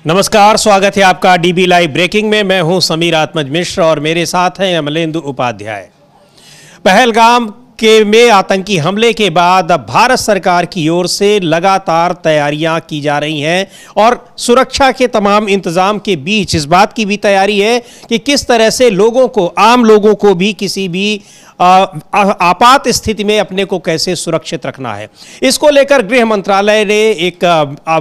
नमस्कार, स्वागत है आपका डीबी लाइव ब्रेकिंग में। मैं हूं समीर आत्मज मिश्र और मेरे साथ हैं अमलेंदु उपाध्याय। पहलगाम में आतंकी हमले के बाद अब भारत सरकार की ओर से लगातार तैयारियां की जा रही हैं और सुरक्षा के तमाम इंतजाम के बीच इस बात की भी तैयारी है कि किस तरह से लोगों को, आम लोगों को भी किसी भी आपात स्थिति में अपने को कैसे सुरक्षित रखना है। इसको लेकर गृह मंत्रालय ने एक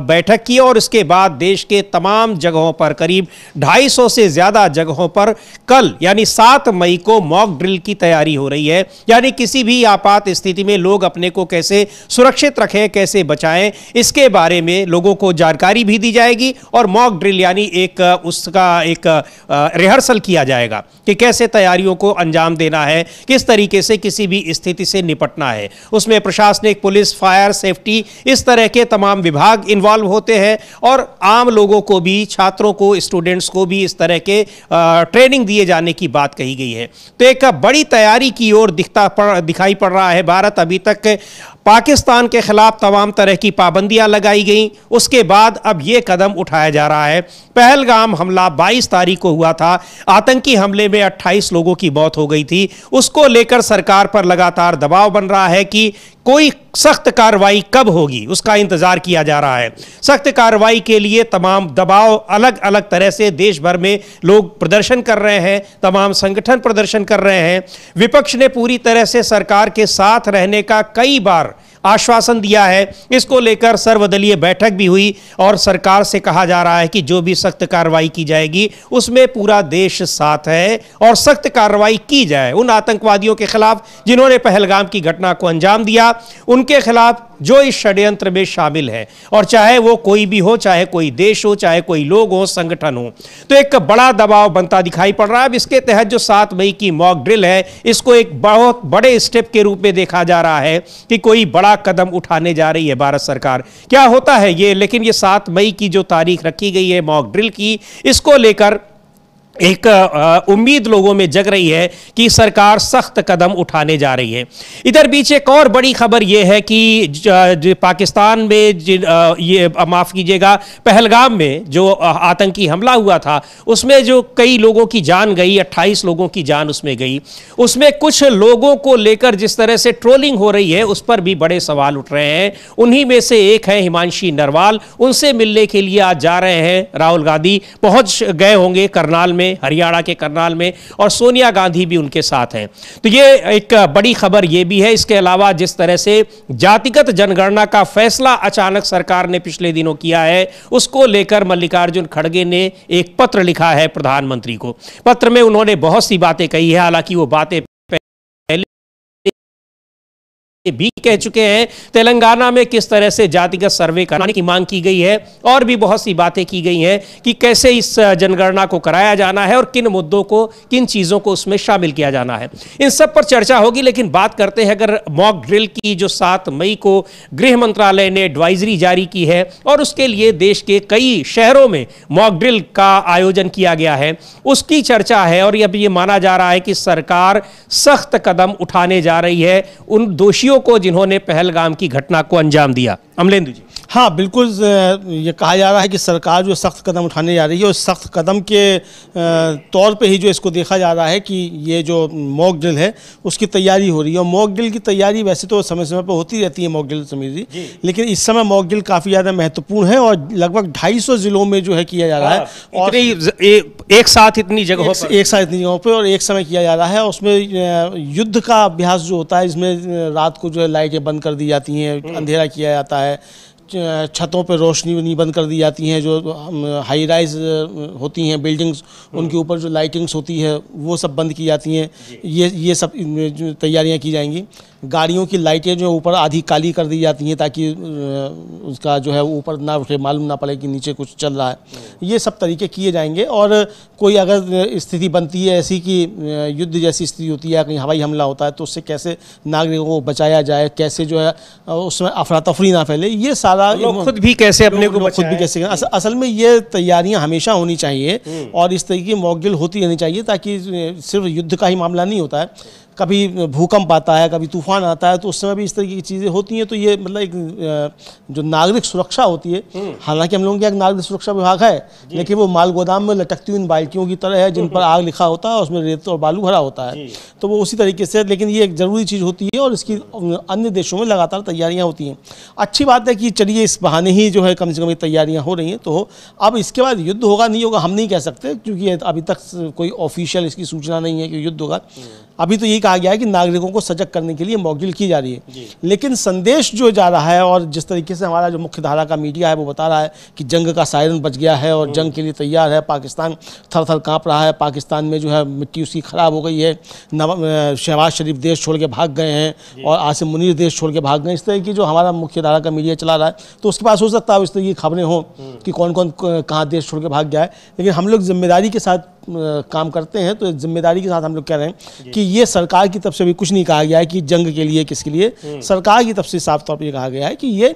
बैठक की और इसके बाद देश के तमाम जगहों पर, करीब 250 से ज्यादा जगहों पर कल यानी 7 मई को मॉक ड्रिल की तैयारी हो रही है। यानी किसी भी आपात स्थिति में लोग अपने को कैसे सुरक्षित रखें, कैसे बचाएं, इसके बारे में लोगों को जानकारी भी दी जाएगी और मॉक ड्रिल यानी उसका एक रिहर्सल किया जाएगा कि कैसे तैयारियों को अंजाम देना है, किस तरीके से किसी भी स्थिति से निपटना है। उसमें प्रशासनिक, पुलिस, फायर, सेफ्टी, इस तरह के तमाम विभाग इन्वॉल्व होते हैं और आम लोगों को भी, छात्रों को, स्टूडेंट्स को भी इस तरह के ट्रेनिंग दिए जाने की बात कही गई है। तो एक बड़ी तैयारी की ओर दिखाई पड़ रहा है भारत। अभी तक पाकिस्तान के खिलाफ तमाम तरह की पाबंदियां लगाई गई, उसके बाद अब यह कदम उठाया जा रहा है। पहलगाम हमला 22 तारीख को हुआ था। आतंकी हमले में 28 लोगों की मौत हो गई थी। उसको लेकर सरकार पर लगातार दबाव बन रहा है कि कोई सख्त कार्रवाई कब होगी, उसका इंतजार किया जा रहा है। सख्त कार्रवाई के लिए तमाम दबाव अलग अलग तरह से देश भर में लोग प्रदर्शन कर रहे हैं, तमाम संगठन प्रदर्शन कर रहे हैं। विपक्ष ने पूरी तरह से सरकार के साथ रहने का कई बार आश्वासन दिया है। इसको लेकर सर्वदलीय बैठक भी हुई और सरकार से कहा जा रहा है कि जो भी सख्त कार्रवाई की जाएगी उसमें पूरा देश साथ है और सख्त कार्रवाई की जाए उन आतंकवादियों के खिलाफ जिन्होंने पहलगाम की घटना को अंजाम दिया, उनके खिलाफ जो इस षड्यंत्र में शामिल है, और चाहे वो कोई भी हो, चाहे कोई देश हो, चाहे कोई लोग हो, संगठन हो। तो एक बड़ा दबाव बनता दिखाई पड़ रहा है। अब इसके तहत जो 7 मई की मॉक ड्रिल है, इसको एक बहुत बड़े स्टेप के रूप में देखा जा रहा है कि कोई बड़ा कदम उठाने जा रही है भारत सरकार। क्या होता है ये, लेकिन ये 7 मई की जो तारीख रखी गई है मॉक ड्रिल की, इसको लेकर एक उम्मीद लोगों में जग रही है कि सरकार सख्त कदम उठाने जा रही है। इधर बीच एक और बड़ी खबर यह है कि पाकिस्तान में माफ कीजिएगा, पहलगाम में जो आतंकी हमला हुआ था उसमें जो कई लोगों की जान गई, 28 लोगों की जान उसमें गई। उसमें कुछ लोगों को लेकर जिस तरह से ट्रोलिंग हो रही है उस पर भी बड़े सवाल उठ रहे हैं। उन्हीं में से एक है हिमांशी नरवाल। उनसे मिलने के लिए आज जा रहे हैं राहुल गांधी, पहुंच गए होंगे करनाल में, हरियाणा के करनाल में, और सोनिया गांधी भी उनके साथ हैं। तो ये एक बड़ी खबर ये भी है। इसके अलावा जिस तरह से जातिगत जनगणना का फैसला अचानक सरकार ने पिछले दिनों किया है, उसको लेकर मल्लिकार्जुन खड़गे ने एक पत्र लिखा है प्रधानमंत्री को। पत्र में उन्होंने बहुत सी बातें कही है, हालांकि वो बातें भी कह चुके हैं। तेलंगाना में किस तरह से जातिगत सर्वे कराने की मांग की गई है और भी बहुत सी बातें की गई हैं कि कैसे इस जनगणना को कराया जाना है और किन मुद्दों को, किन चीज़ों को उसमें शामिल किया जाना है। इन सब पर चर्चा होगी। लेकिन बात करते हैं अगर मॉक ड्रिल की, जो 7 मई को गृह मंत्रालय ने एडवाइजरी जारी की है और उसके लिए देश के कई शहरों में मॉक ड्रिल का आयोजन किया गया है, उसकी चर्चा है। और अब ये माना जा रहा है कि सरकार सख्त कदम उठाने जा रही है उन दोषियों को जिन्होंने पहलगाम की घटना को अंजाम दिया। अमलेंदु जी। हाँ, बिल्कुल। ये कहा जा रहा है कि सरकार जो सख्त कदम उठाने जा रही है उस सख्त कदम के तौर पे ही जो इसको देखा जा रहा है कि ये जो मॉक ड्रिल है उसकी तैयारी हो रही है। और मॉक ड्रिल की तैयारी वैसे तो समय समय पर होती रहती है मॉक ड्रिल, समीर जी, लेकिन इस समय मॉक ड्रिल काफ़ी ज़्यादा महत्वपूर्ण है और लगभग 250 जिलों में जो है किया जा रहा है। और एक साथ इतनी जगहों पर और एक समय किया जा रहा है। उसमें युद्ध का अभ्यास जो होता है, इसमें रात को जो है लाइटें बंद कर दी जाती हैं, अंधेरा किया जाता है, छतों पर रोशनी नहीं बंद कर दी जाती हैं, जो हाई राइज होती हैं बिल्डिंग्स उनके ऊपर जो लाइटिंग्स होती है वो सब बंद की जाती हैं। ये सब तैयारियां की जाएंगी। गाड़ियों की लाइटें जो ऊपर आधी काली कर दी जाती हैं ताकि उसका जो है ऊपर ना उठे, मालूम ना पड़े कि नीचे कुछ चल रहा है। ये सब तरीके किए जाएंगे। और कोई अगर स्थिति बनती है ऐसी कि युद्ध जैसी स्थिति होती है, कहीं हवाई हमला होता है, तो उससे कैसे नागरिकों को बचाया जाए, कैसे जो है उसमें अफरा तफरी ना फैले, ये सारा खुद भी कैसे अपने को खुद भी कैसे। असल में ये तैयारियां हमेशा होनी चाहिए और इस तरीके की मॉक ड्रिल होती रहनी चाहिए ताकि सिर्फ युद्ध का ही मामला नहीं होता है। कभी भूकंप आता है, कभी तूफान आता है, तो उस समय भी इस तरीके की चीज़ें होती हैं। तो ये मतलब एक जो नागरिक सुरक्षा होती है, हालांकि हम लोगों के यहाँ नागरिक सुरक्षा विभाग है, लेकिन वो माल गोदाम में लटकती हुई बाल्टियों की तरह है जिन पर आग लिखा होता है और उसमें रेत और बालू भरा होता है। तो वो उसी तरीके से, लेकिन ये एक ज़रूरी चीज़ होती है और इसकी अन्य देशों में लगातार तैयारियाँ होती हैं। अच्छी बात है कि चलिए इस बहाने ही जो है कम से कम तैयारियाँ हो रही हैं। तो अब इसके बाद युद्ध होगा नहीं होगा हम नहीं कह सकते, क्योंकि अभी तक कोई ऑफिशियल इसकी सूचना नहीं है कि युद्ध होगा। अभी तो यही कहा गया है कि नागरिकों को सजग करने के लिए मॉक ड्रिल की जा रही है, लेकिन संदेश जो जा रहा है और जिस तरीके से हमारा जो मुख्य धारा का मीडिया है वो बता रहा है कि जंग का सायरन बज गया है और जंग के लिए तैयार है, पाकिस्तान थर थर काँप रहा है, पाकिस्तान में जो है मिट्टी उसकी ख़राब हो गई है, शहबाज शरीफ देश छोड़ के भाग गए हैं और आसिम मुनीर देश छोड़ के भाग गए। इस तरह की जो हमारा मुख्य धारा का मीडिया चला रहा है, तो उसके पास हो सकता है इस तरह की खबरें हों कि कौन कौन कहाँ देश छोड़ के भाग गया है। लेकिन हम लोग जिम्मेदारी के साथ काम करते हैं, तो जिम्मेदारी के साथ हम लोग कह रहे हैं कि ये सरकार की तरफ से भी कुछ नहीं कहा गया है कि जंग के लिए किसके लिए। सरकार की तरफ से साफ तौर पर ये कहा गया है कि ये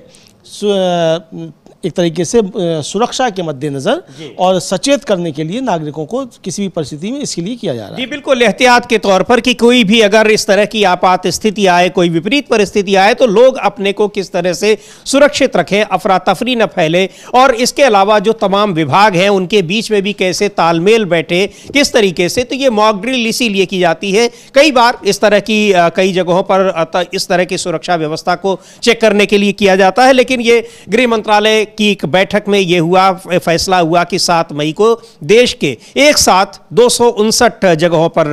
एक तरीके से सुरक्षा के मद्देनजर और सचेत करने के लिए नागरिकों को किसी भी परिस्थिति में इसके लिए किया जा रहा है। जी बिल्कुल, एहतियात के तौर पर कि कोई भी अगर इस तरह की आपात स्थिति आए, कोई विपरीत परिस्थिति आए, तो लोग अपने को किस तरह से सुरक्षित रखें, अफरा तफरी न फैले, और इसके अलावा जो तमाम विभाग हैं उनके बीच में भी कैसे तालमेल बैठे, किस तरीके से। तो ये मॉक ड्रिल इसीलिए की जाती है। कई बार इस तरह की कई जगहों पर इस तरह की सुरक्षा व्यवस्था को चेक करने के लिए किया जाता है, लेकिन ये गृह मंत्रालय की एक बैठक में यह फैसला हुआ कि 7 मई को देश के एक साथ 259 जगहों पर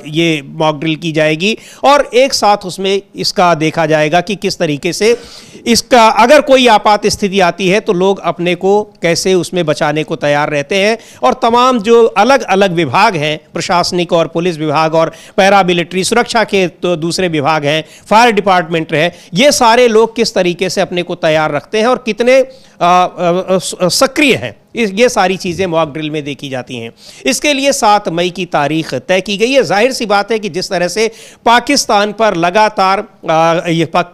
ये मॉक ड्रिल की जाएगी और एक साथ उसमें इसका देखा जाएगा कि किस तरीके से इसका अगर कोई आपात स्थिति आती है तो लोग अपने को कैसे उसमें बचाने को तैयार रहते हैं। और तमाम जो अलग अलग विभाग हैं, प्रशासनिक और पुलिस विभाग और पैरामिलिट्री सुरक्षा के तो दूसरे विभाग हैं, फायर डिपार्टमेंट है, ये सारे लोग किस तरीके से अपने को तैयार रखते हैं और कितने सक्रिय हैं, ये सारी चीज़ें मॉक ड्रिल में देखी जाती हैं। इसके लिए 7 मई की तारीख तय की गई है। जाहिर सी बात है कि जिस तरह से पाकिस्तान पर लगातार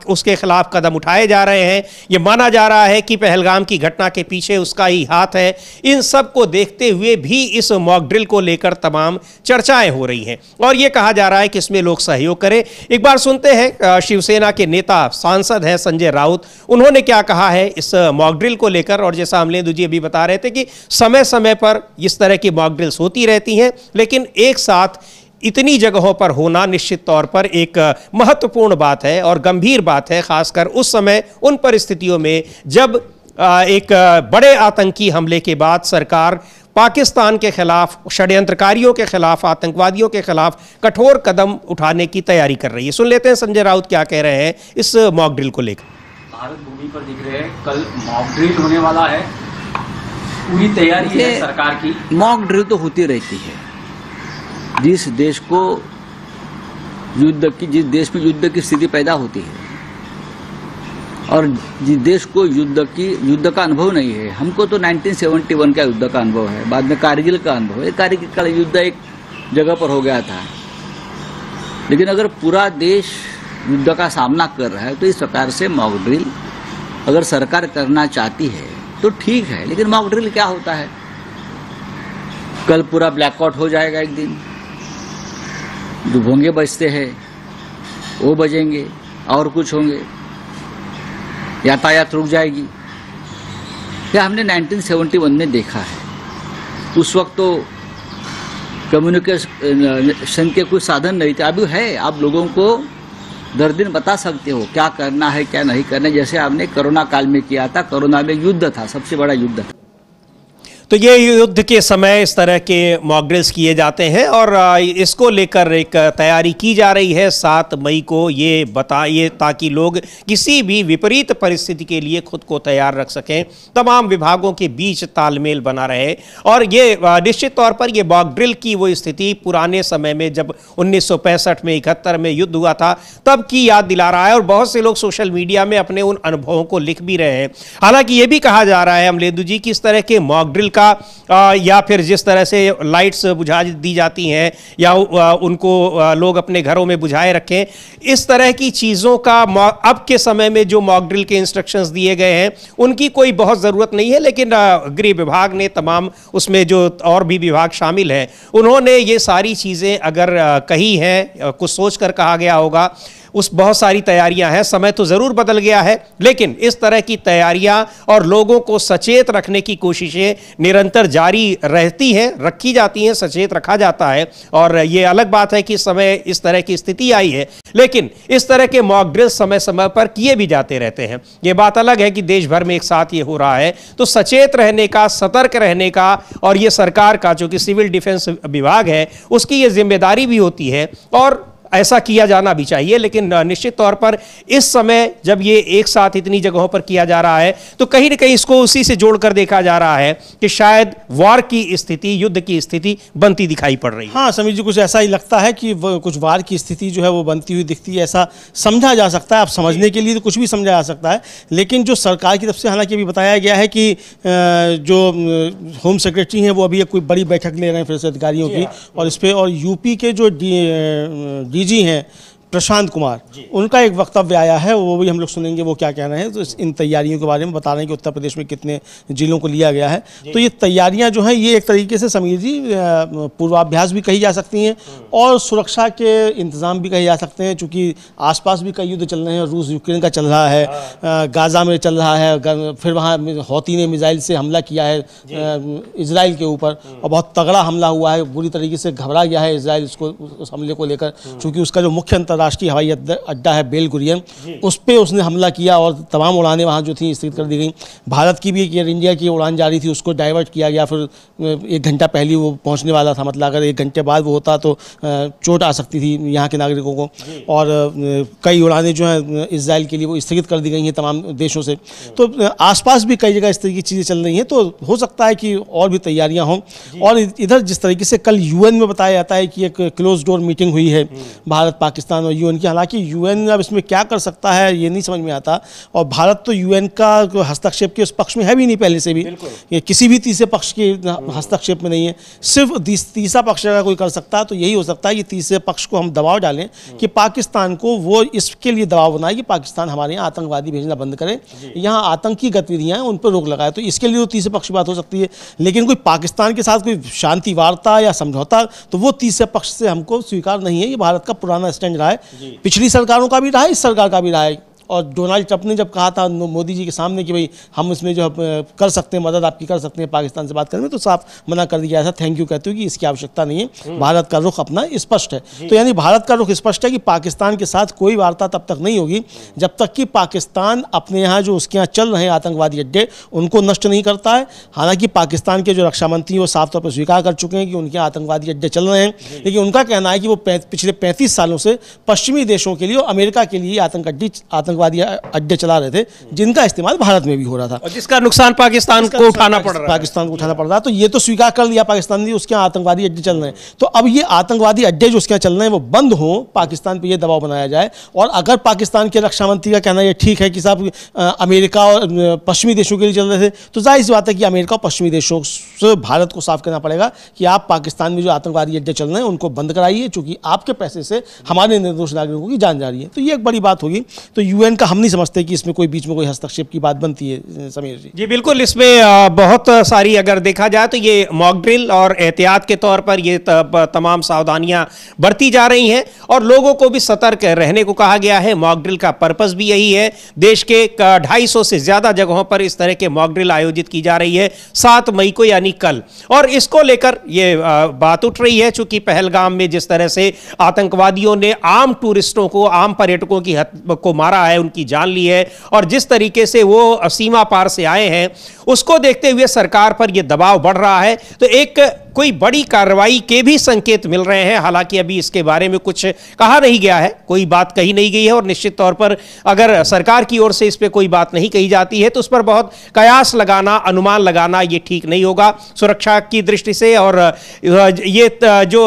उसके खिलाफ कदम उठाए जा रहे हैं, ये माना जा रहा है कि पहलगाम की घटना के पीछे उसका ही हाथ है। इन सब को देखते हुए भी इस मॉक ड्रिल को लेकर तमाम चर्चाएं हो रही हैं और ये कहा जा रहा है कि इसमें लोग सहयोग करें। एक बार सुनते हैं शिवसेना के नेता, सांसद हैं संजय राउत, उन्होंने क्या कहा है इस मॉक ड्रिल को लेकर। और जैसा अमलेंदु जी अभी बता रहे थे कि समय समय पर इस तरह की मॉक ड्रिल्स होती रहती हैं, लेकिन एक साथ इतनी जगहों पर होना निश्चित तौर पर एक महत्वपूर्ण बात है और गंभीर बात है, खासकर उस समय उन परिस्थितियों में जब एक बड़े आतंकी हमले के बाद सरकार पाकिस्तान के खिलाफ, षड्यंत्रकारियों के खिलाफ, आतंकवादियों के खिलाफ कठोर कदम उठाने की तैयारी कर रही है। सुन लेते हैं संजय राउत क्या कह रहे हैं इस मॉक ड्रिल को लेकर। भारत भूमि पर दिख रहे हैं, कल मॉक ड्रिल होने वाला है, पूरी तैयारी है सरकार की। मॉक ड्रिल तो होती रहती है। जिस देश को जिस देश में युद्ध की स्थिति पैदा होती है और जिस देश को युद्ध का अनुभव नहीं है, हमको तो 1971 का युद्ध का अनुभव है, बाद में कारगिल का अनुभव है। कारगिल का युद्ध एक जगह पर हो गया था, लेकिन अगर पूरा देश युद्ध का सामना कर रहा है तो इस प्रकार से मॉक ड्रिल अगर सरकार करना चाहती है तो ठीक है। लेकिन मॉक ड्रिल क्या होता है, कल पूरा ब्लैकआउट हो जाएगा, एक दिन जो भोंगे बजते हैं वो बजेंगे और कुछ होंगे, यातायात रुक जाएगी। यह हमने 1971 में देखा है। उस वक्त तो कम्युनिकेशन के कोई साधन नहीं थे, अभी है। आप लोगों को दर दिन बता सकते हो क्या करना है क्या नहीं करना, जैसे आपने कोरोना काल में किया था। कोरोना में युद्ध था, सबसे बड़ा युद्ध था। तो ये युद्ध के समय इस तरह के मॉक ड्रिल्स किए जाते हैं और इसको लेकर एक तैयारी की जा रही है 7 मई को, ये बताइए ताकि लोग किसी भी विपरीत परिस्थिति के लिए खुद को तैयार रख सकें, तमाम विभागों के बीच तालमेल बना रहे। और ये निश्चित तौर पर ये मॉक ड्रिल की वो स्थिति पुराने समय में जब 1965 में 71 में युद्ध हुआ था तब की याद दिला रहा है और बहुत से लोग सोशल मीडिया में अपने उन अनुभवों को लिख भी रहे हैं। हालांकि ये भी कहा जा रहा है अमलेंदु जी कि इस तरह के मॉक ड्रिल का या फिर जिस तरह से लाइट्स बुझा दी जाती हैं या उनको लोग अपने घरों में बुझाए रखें, इस तरह की चीज़ों का अब के समय में जो मॉक ड्रिल के इंस्ट्रक्शंस दिए गए हैं उनकी कोई बहुत ज़रूरत नहीं है। लेकिन गृह विभाग ने तमाम, उसमें जो और भी विभाग शामिल हैं, उन्होंने ये सारी चीज़ें अगर कही हैं, कुछ सोच कर कहा गया होगा, उस बहुत सारी तैयारियां हैं। समय तो ज़रूर बदल गया है, लेकिन इस तरह की तैयारियां और लोगों को सचेत रखने की कोशिशें निरंतर जारी रहती हैं, रखी जाती हैं, सचेत रखा जाता है। और ये अलग बात है कि समय इस तरह की स्थिति आई है, लेकिन इस तरह के मॉक ड्रिल समय समय पर किए भी जाते रहते हैं। ये बात अलग है कि देश भर में एक साथ ये हो रहा है, तो सचेत रहने का, सतर्क रहने का, और ये सरकार का, जो कि सिविल डिफेंस विभाग है, उसकी ये जिम्मेदारी भी होती है और ऐसा किया जाना भी चाहिए। लेकिन निश्चित तौर पर इस समय जब ये एक साथ इतनी जगहों पर किया जा रहा है, तो कहीं ना कहीं इसको उसी से जोड़कर देखा जा रहा है कि शायद वार की स्थिति, युद्ध की स्थिति बनती दिखाई पड़ रही है। हाँ समीर जी, कुछ ऐसा ही लगता है कि कुछ वार की स्थिति जो है वो बनती हुई दिखती है, ऐसा समझा जा सकता है। अब समझने के लिए तो कुछ भी समझा जा सकता है, लेकिन जो सरकार की तरफ से हालांकि अभी बताया गया है कि जो होम सेक्रेटरी हैं वो अभी कोई बड़ी बैठक ले रहे हैं फिर से अधिकारियों की, और इस पर, और यूपी के जो डीजी हैं प्रशांत कुमार, उनका एक वक्तव्य आया है, वो भी हम लोग सुनेंगे वो क्या कह रहे हैं। तो इन तैयारियों के बारे में बता रहे हैं कि उत्तर प्रदेश में कितने जिलों को लिया गया है। तो ये तैयारियां जो हैं ये एक तरीके से समीर जी पूर्वाभ्यास भी कही जा सकती हैं और सुरक्षा के इंतजाम भी कहे जा सकते हैं, चूँकि आसपास भी कई युद्ध चल रहे हैं। रूस यूक्रेन का चल रहा है, गाज़ा में चल रहा है, फिर वहाँ हौती ने मिसाइल से हमला किया है इजराइल के ऊपर, और बहुत तगड़ा हमला हुआ है, बुरी तरीके से घबरा गया है इजराइल उस हमले को लेकर, चूँकि उसका जो मुख्य राष्ट्रीय हवाई अड्डा है बेल गुरियन, उस पे उसने हमला किया और तमाम उड़ानें वहाँ जो थी स्थगित कर दी गई। भारत की भी एक एयर इंडिया की उड़ान जारी थी, उसको डाइवर्ट किया गया, फिर 1 घंटा पहले वो पहुँचने वाला था। मतलब अगर 1 घंटे बाद वो होता तो चोट आ सकती थी यहाँ के नागरिकों को। और कई उड़ानें जो हैं इजराइल के लिए वो स्थगित कर दी गई हैं तमाम देशों से। तो आसपास भी कई जगह इस तरह की चीज़ें चल रही हैं, तो हो सकता है कि और भी तैयारियाँ हों। और इधर जिस तरीके से कल यूएन में बताया जाता है कि एक क्लोज डोर मीटिंग हुई है भारत, पाकिस्तान और यूएन की। हालांकि यूएन अब इसमें क्या कर सकता है ये नहीं समझ में आता, और भारत तो यूएन का हस्तक्षेप के उस पक्ष में है भी नहीं पहले से भी, ये किसी भी तीसरे पक्ष के हस्तक्षेप में नहीं है। सिर्फ तीसरा पक्ष अगर कोई कर सकता है तो यही हो सकता है कि तीसरे पक्ष को हम दबाव डालें कि पाकिस्तान को, वो इसके लिए दबाव बनाए कि पाकिस्तान हमारे यहाँ आतंकवादी भेजना बंद करे, यहाँ आतंकी गतिविधियाँ हैं उन पर रोक लगाए। तो इसके लिए वो तीसरे पक्ष की बात हो सकती है। लेकिन कोई पाकिस्तान के साथ कोई शांति वार्ता या समझौता, तो वो तीसरे पक्ष से हमको स्वीकार नहीं है। ये भारत का पुराना स्टैंड रहा है, पिछली सरकारों का भी रहा है, इस सरकार का भी रहा है। और डोनाल्ड ट्रंप ने जब कहा था मोदी जी के सामने कि भाई हम इसमें जो कर सकते हैं, मदद आपकी कर सकते हैं पाकिस्तान से बात करने में, तो साफ मना कर दिया था, थैंक यू कहते हो कि इसकी आवश्यकता नहीं है, भारत का रुख अपना स्पष्ट है। तो यानी भारत का रुख स्पष्ट है कि पाकिस्तान के साथ कोई वार्ता तब तक नहीं होगी जब तक कि पाकिस्तान अपने यहाँ जो उसके यहाँ चल रहे हैं आतंकवादी अड्डे, उनको नष्ट नहीं करता है। हालांकि पाकिस्तान के जो रक्षा मंत्री वो साफ तौर पर स्वीकार कर चुके हैं कि उनके यहाँ आतंकवादी अड्डे चल रहे हैं, लेकिन उनका कहना है कि वो पिछले 35 सालों से पश्चिमी देशों के लिए और अमेरिका के लिए आतंकवादी अड्डे चला रहे थे, जिनका इस्तेमाल भारत में भी हो रहा था, और जिसका नुकसान पाकिस्तान को उठाना पड़ रहा है। पाकिस्तान को उठाना पड़ रहा है। तो ये तो स्वीकार कर लिया पाकिस्तान ने, उसके यहाँ आतंकवादी अड्डे चल रहे हैं। तो अब ये आतंकवादी अड्डे जो उसके यहाँ चल रहे हैं वो बंद हो, पाकिस्तान पे ये दबाव बनाया जाए। और अगर पाकिस्तान के रक्षा मंत्री का कहना ये ठीक है कि साहब अमेरिका और पश्चिमी देशों के लिए चल रहे थे, तो जाहिर सी बात है कि अमेरिका और पश्चिमी देशों से भारत को साफ करना पड़ेगा कि आप पाकिस्तान में जो आतंकवादी अड्डे चल रहे हैं उनको बंद कराइए, चूंकि आपके पैसे से हमारे निर्दोष नागरिकों की जान जा रही है। तो ये एक बड़ी बात होगी। तो यूएन का हम नहीं समझते कि इसमें कोई बीच में कोई हस्तक्षेप की बात बनती है समीर जी। जी बिल्कुल, इसमें बहुत सारी अगर देखा जाए तो ये मॉक ड्रिल और एहतियात के तौर पर ये तमाम सावधानियां बरती जा रही हैं और लोगों को भी सतर्क रहने को कहा गया है। मॉक ड्रिल का पर्पस भी यही है। देश के 250 से ज्यादा जगहों पर इस तरह के मॉक ड्रिल आयोजित की जा रही है 7 मई को, यानी कल। और इसको लेकर ये बात उठ रही है, चूंकि पहलगाम में जिस तरह से आतंकवादियों ने आम टूरिस्टों को, आम पर्यटकों को मारा है, उनकी जान ली है, और जिस तरीके से वो सीमा पार से आए हैं, उसको देखते हुए सरकार पर यह दबाव बढ़ रहा है। तो एक कोई बड़ी कार्रवाई के भी संकेत मिल रहे हैं। हालांकि अभी इसके बारे में कुछ कहा नहीं गया है, कोई बात कही नहीं गई है, और निश्चित तौर पर अगर सरकार की ओर से इस पर कोई बात नहीं कही जाती है तो उस पर बहुत कयास लगाना, अनुमान लगाना ये ठीक नहीं होगा सुरक्षा की दृष्टि से। और ये जो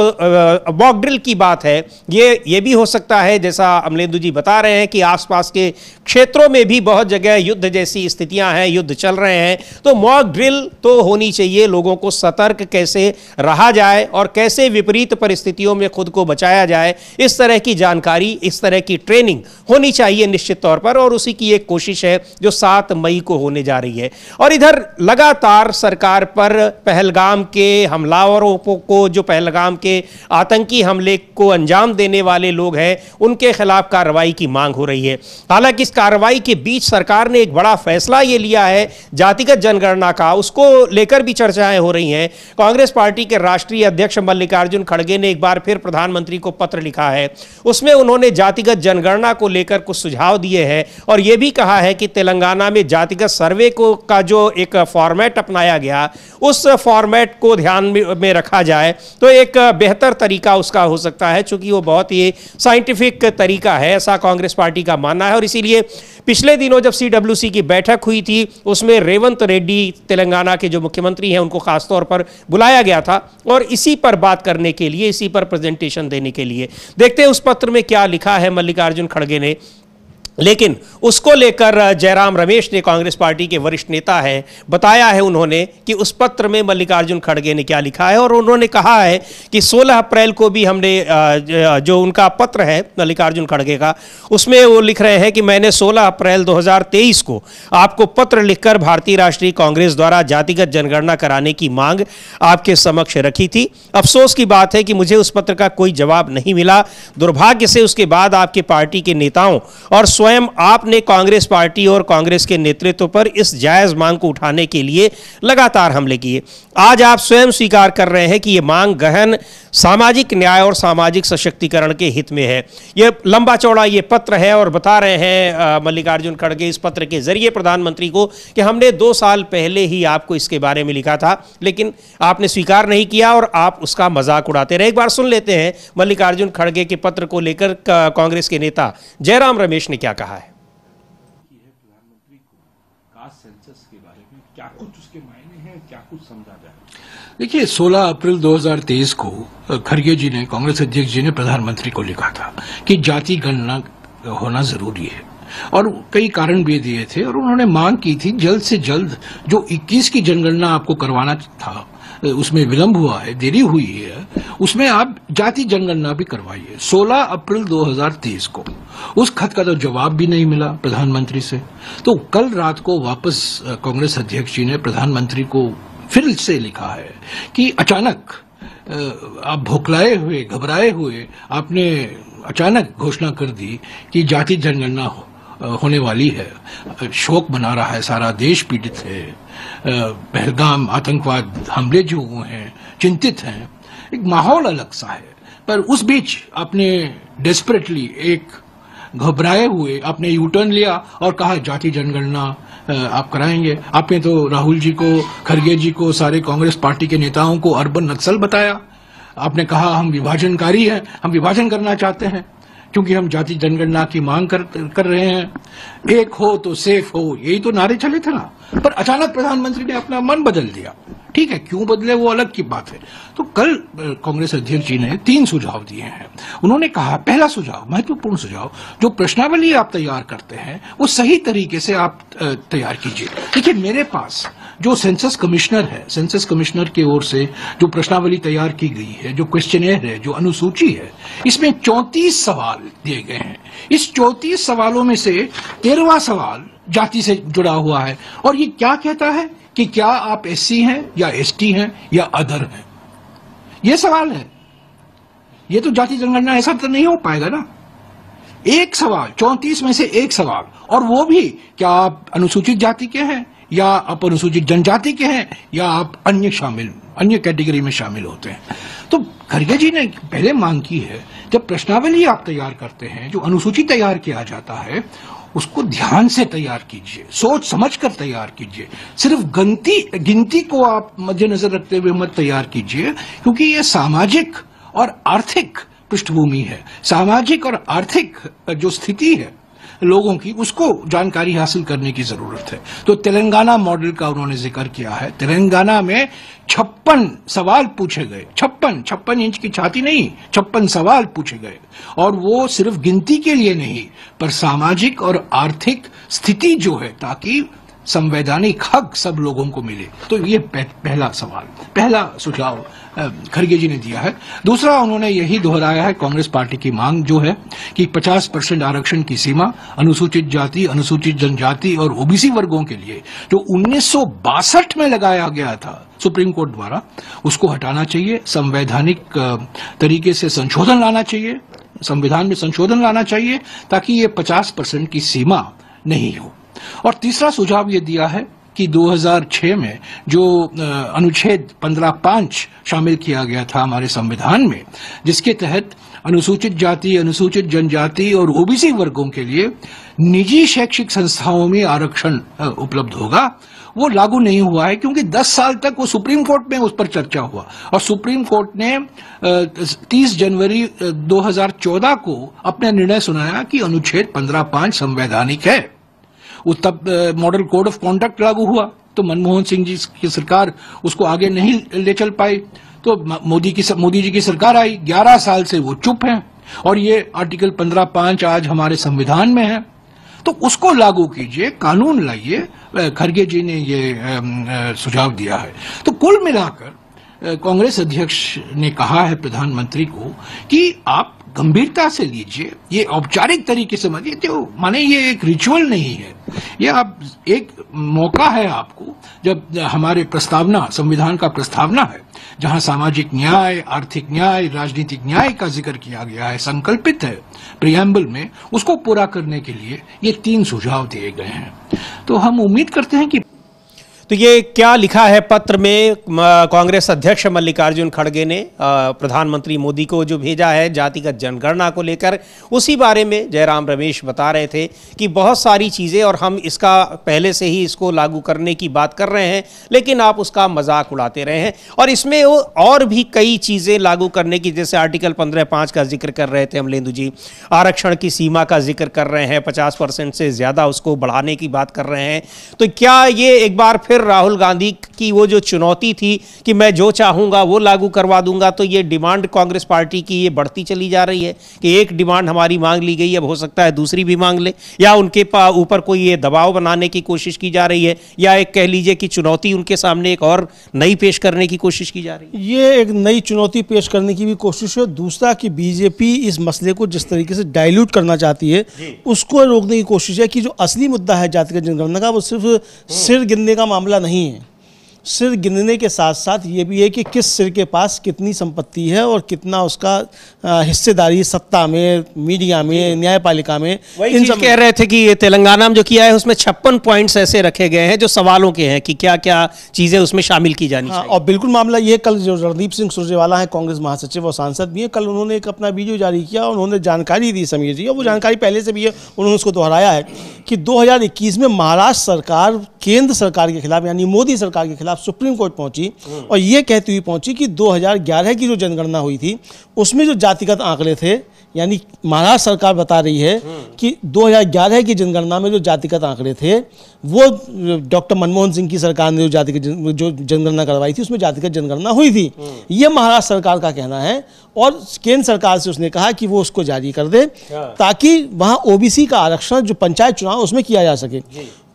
मॉक ड्रिल की बात है ये भी हो सकता है, जैसा अमलेंदु जी बता रहे हैं, कि आसपास के क्षेत्रों में भी बहुत जगह युद्ध जैसी स्थितियां हैं, युद्ध चल रहे हैं, तो मॉक ड्रिल तो होनी चाहिए। लोगों को सतर्क कैसे रहा जाए और कैसे विपरीत परिस्थितियों में खुद को बचाया जाए, इस तरह की जानकारी, इस तरह की ट्रेनिंग होनी चाहिए निश्चित तौर पर, और उसी की एक कोशिश है जो 7 मई को होने जा रही है। और इधर लगातार सरकार पर पहलगाम के हमलावरों को, जो पहलगाम के आतंकी हमले को अंजाम देने वाले लोग हैं, उनके खिलाफ कार्रवाई की मांग हो रही है। हालांकि इस कार्रवाई के बीच सरकार ने एक बड़ा फैसला ये लिया है जातिगत जनगणना का, उसको लेकर भी चर्चाएं हो रही हैं। कांग्रेस पार्टी के राष्ट्रीय अध्यक्ष मल्लिकार्जुन खड़गे ने एक बार फिर प्रधानमंत्री को पत्र लिखा है, उसमें उन्होंने जातिगत जनगणना को लेकर कुछ सुझाव दिए हैं और यह भी कहा है कि तेलंगाना में जातिगत सर्वे का जो एक फॉर्मेट अपनाया गया, उस फॉर्मेट को ध्यान में रखा जाए तो एक बेहतर तरीका उसका हो सकता है, चूंकि वो बहुत ही साइंटिफिक तरीका है, ऐसा कांग्रेस पार्टी का मानना है। और इसीलिए पिछले दिनों जब CWC की बैठक हुई थी, उसमें रेवंत रेड्डी तेलंगाना के जो मुख्यमंत्री हैं उनको खासतौर पर बुलाया गया था, और इसी पर बात करने के लिए, इसी पर प्रेजेंटेशन देने के लिए। देखते हैं उस पत्र में क्या लिखा है मल्लिकार्जुन खड़गे ने। लेकिन उसको लेकर जयराम रमेश ने, कांग्रेस पार्टी के वरिष्ठ नेता हैं, बताया है उन्होंने कि उस पत्र में मल्लिकार्जुन खड़गे ने क्या लिखा है। और उन्होंने कहा है कि 16 अप्रैल को भी हमने, जो उनका पत्र है मल्लिकार्जुन खड़गे का, उसमें वो लिख रहे हैं कि मैंने 16 अप्रैल 2023 को आपको पत्र लिखकर भारतीय राष्ट्रीय कांग्रेस द्वारा जातिगत जनगणना कराने की मांग आपके समक्ष रखी थी। अफसोस की बात है कि मुझे उस पत्र का कोई जवाब नहीं मिला। दुर्भाग्य से उसके बाद आपके पार्टी के नेताओं और स्वयं आपने कांग्रेस पार्टी और कांग्रेस के नेतृत्व पर इस जायज मांग को उठाने के लिए लगातार हमले किए। आज आप स्वयं स्वीकार कर रहे हैं कि यह मांग गहन सामाजिक न्याय और सामाजिक सशक्तिकरण के हित में है। यह लंबा चौड़ा ये पत्र है और बता रहे हैं मल्लिकार्जुन खड़गे इस पत्र के जरिए प्रधानमंत्री को कि हमने 2 साल पहले ही आपको इसके बारे में लिखा था, लेकिन आपने स्वीकार नहीं किया और आप उसका मजाक उड़ाते रहे। एक बार सुन लेते हैं मल्लिकार्जुन खड़गे के पत्र को लेकर कांग्रेस के नेता जयराम रमेश ने क्या कहा है। प्रधानमंत्री को कास्ट सेंसस के बारे में क्या कुछ उसके मायने हैं, क्या कुछ समझा जाए। देखिए, 16 अप्रैल 2023 को खड़गे जी ने, कांग्रेस अध्यक्ष जी ने प्रधानमंत्री को लिखा था कि जाति गणना होना जरूरी है, और कई कारण भी दिए थे, और उन्होंने मांग की थी जल्द से जल्द जो 21 की जनगणना आपको करवाना था, उसमें विलंब हुआ है, देरी हुई है, उसमें आप जाति जनगणना भी करवाइए। 16 अप्रैल 2023 को उस खत का तो जवाब भी नहीं मिला प्रधानमंत्री से। तो कल रात को वापस कांग्रेस अध्यक्ष जी ने प्रधानमंत्री को फिर से लिखा है कि अचानक आप भोखलाए हुए, घबराए हुए आपने अचानक घोषणा कर दी कि जाति जनगणना होने वाली है। शोक मना रहा है सारा देश, पीड़ित है, पहलगाम आतंकवाद हमले जो हुए हैं, चिंतित हैं, एक माहौल अलग सा है। पर उस बीच आपने डेस्परेटली, एक घबराए हुए आपने यू टर्न लिया और कहा जाति जनगणना आप कराएंगे। आपने तो राहुल जी को, खड़गे जी को, सारे कांग्रेस पार्टी के नेताओं को अर्बन नक्सल बताया। आपने कहा हम विभाजनकारी हैं, हम विभाजन करना चाहते हैं क्योंकि हम जाति जनगणना की मांग कर रहे हैं। एक हो तो सेफ हो, यही तो नारे चले थे ना। पर अचानक प्रधानमंत्री ने अपना मन बदल दिया। ठीक है, क्यों बदले वो अलग की बात है। तो कल कांग्रेस अध्यक्ष जी ने 3 सुझाव दिए हैं। उन्होंने कहा, पहला सुझाव, महत्वपूर्ण सुझाव, जो प्रश्नावली आप तैयार करते हैं वो सही तरीके से आप तैयार कीजिए। देखिए, मेरे पास जो सेंसस कमिश्नर है, सेंसस कमिश्नर की ओर से जो प्रश्नावली तैयार की गई है, जो क्वेश्चनेयर है, जो अनुसूची है, इसमें 34 सवाल दिए गए हैं। इस 34 सवालों में से 13वां सवाल जाति से जुड़ा हुआ है, और ये क्या कहता है कि क्या आप SC हैं या ST हैं या अदर हैं। ये सवाल है। ये तो जाति जनगणना ऐसा तो नहीं हो पाएगा ना। एक सवाल, 34 में से एक सवाल, और वो भी क्या आप अनुसूचित जाति के हैं या आप अनुसूचित जनजाति के हैं या आप अन्य कैटेगरी में शामिल होते हैं। तो खड़गे जी ने पहले मांग की है, जब प्रश्नावली आप तैयार करते हैं, जो अनुसूची तैयार किया जाता है, उसको ध्यान से तैयार कीजिए, सोच समझ कर तैयार कीजिए। सिर्फ गिनती को आप मद्देनजर रखते हुए मत तैयार कीजिए, क्योंकि ये सामाजिक और आर्थिक पृष्ठभूमि है। सामाजिक और आर्थिक जो स्थिति है लोगों की, उसको जानकारी हासिल करने की जरूरत है। तो तेलंगाना मॉडल का उन्होंने जिक्र किया है। तेलंगाना में 56 सवाल पूछे गए, 56 इंच की छाती नहीं, 56 सवाल पूछे गए, और वो सिर्फ गिनती के लिए नहीं, पर सामाजिक और आर्थिक स्थिति जो है, ताकि संवैधानिक हक सब लोगों को मिले। तो ये पहला सवाल, पहला सुझाव खड़गे जी ने दिया है। दूसरा, उन्होंने यही दोहराया है, कांग्रेस पार्टी की मांग जो है कि 50% आरक्षण की सीमा अनुसूचित जाति, अनुसूचित जनजाति और ओबीसी वर्गों के लिए जो 1962 में लगाया गया था सुप्रीम कोर्ट द्वारा, उसको हटाना चाहिए। संवैधानिक तरीके से संशोधन लाना चाहिए, संविधान में संशोधन लाना चाहिए, ताकि ये 50% की सीमा नहीं हो। और तीसरा सुझाव ये दिया है कि 2006 में जो अनुच्छेद 15(5) शामिल किया गया था हमारे संविधान में, जिसके तहत अनुसूचित जाति, अनुसूचित जनजाति और ओबीसी वर्गों के लिए निजी शैक्षिक संस्थाओं में आरक्षण उपलब्ध होगा, वो लागू नहीं हुआ है, क्योंकि 10 साल तक वो सुप्रीम कोर्ट में उस पर चर्चा हुआ, और सुप्रीम कोर्ट ने 30 जनवरी 2014 को अपना निर्णय सुनाया कि अनुच्छेद 15(5) संवैधानिक है। तब मॉडल कोड ऑफ कॉन्डक्ट लागू हुआ, तो मनमोहन सिंह जी की सरकार उसको आगे नहीं ले चल पाई, तो मोदी जी की सरकार आई। 11 साल से वो चुप हैं, और ये आर्टिकल 15(5) आज हमारे संविधान में है, तो उसको लागू कीजिए, कानून लाइए। खड़गे जी ने ये सुझाव दिया है। तो कुल मिलाकर कांग्रेस अध्यक्ष ने कहा है प्रधानमंत्री को कि आप गंभीरता से लीजिए, ये औपचारिक तरीके से मत, तो माने ये एक रिचुअल नहीं है, ये आप एक मौका है आपको, जब हमारे प्रस्तावना, संविधान का प्रस्तावना है, जहां सामाजिक न्याय, आर्थिक न्याय, राजनीतिक न्याय का जिक्र किया गया है, संकल्पित है प्रियम्बल में, उसको पूरा करने के लिए ये 3 सुझाव दिए गए हैं। तो हम उम्मीद करते हैं कि तो ये क्या लिखा है पत्र में कांग्रेस अध्यक्ष मल्लिकार्जुन खड़गे ने प्रधानमंत्री मोदी को जो भेजा है जातिगत जनगणना को लेकर, उसी बारे में जयराम रमेश बता रहे थे कि बहुत सारी चीज़ें, और हम इसका पहले से ही इसको लागू करने की बात कर रहे हैं, लेकिन आप उसका मजाक उड़ाते रहे हैं, और इसमें और भी कई चीज़ें लागू करने की, जैसे आर्टिकल 15(5) का जिक्र कर रहे थे अमलेंदु जी, आरक्षण की सीमा का जिक्र कर रहे हैं, 50% से ज़्यादा उसको बढ़ाने की बात कर रहे हैं। तो क्या ये एक बार फिर राहुल गांधी की वो जो चुनौती थी कि मैं जो चाहूंगा वो लागू करवा दूंगा, तो ये डिमांड कांग्रेस पार्टी की ये बढ़ती चली जा रही है कि एक डिमांड हमारी मांग ली गई, अब हो सकता है दूसरी भी मांग ले, या उनके ऊपर कोई ये दबाव बनाने की कोशिश की जा रही है, या एक कह लीजिए कि चुनौती उनके सामने एक और नई पेश करने की कोशिश की जा रही है। ये एक नई चुनौती पेश करने की भी कोशिश है। दूसरा कि बीजेपी इस मसले को जिस तरीके से डाइल्यूट करना चाहती है, उसको रोकने की कोशिश है कि जो असली मुद्दा है जातिगत जनगणना का, वो सिर्फ सिर गिनने का मामला नहीं है। सिर गिनने के साथ साथ ये भी है कि किस सिर के पास कितनी संपत्ति है और कितना उसका हिस्सेदारी सत्ता में, मीडिया में, न्यायपालिका में। इन सब कह रहे थे कि ये तेलंगाना में जो किया है उसमें 56 पॉइंट्स ऐसे रखे गए हैं जो सवालों के हैं कि क्या क्या चीजें उसमें शामिल की जानी चाहिए। और बिल्कुल मामला ये, कल जो रणदीप सिंह सुरजेवाला है, कांग्रेस महासचिव और सांसद भी है, कल उन्होंने एक अपना वीडियो जारी किया और उन्होंने जानकारी दी समीर जी, और वो जानकारी पहले से भी है, उन्होंने उसको दोहराया है कि 2021 में महाराष्ट्र सरकार केंद्र सरकार के खिलाफ, यानी मोदी सरकार के खिलाफ सुप्रीम कोर्ट पहुंची, और ये कहती हुई पहुंची कि 2011 की जो जनगणना हुई थी उसमें जो जातिगत आंकड़े थे, यानी महाराष्ट्र सरकार बता रही है कि 2011 की जनगणना में जो जातिगत आंकड़े थे, वो डॉक्टर मनमोहन सिंह की सरकार ने जो जनगणना करवाई थी उसमें जातिगत जनगणना हुई थी। ये महाराष्ट्र सरकार का कहना है, और केंद्र सरकार से उसने कहा कि वो उसको जारी कर दे, ताकि वहाँ ओबीसी का आरक्षण जो पंचायत चुनाव उसमें किया जा सके।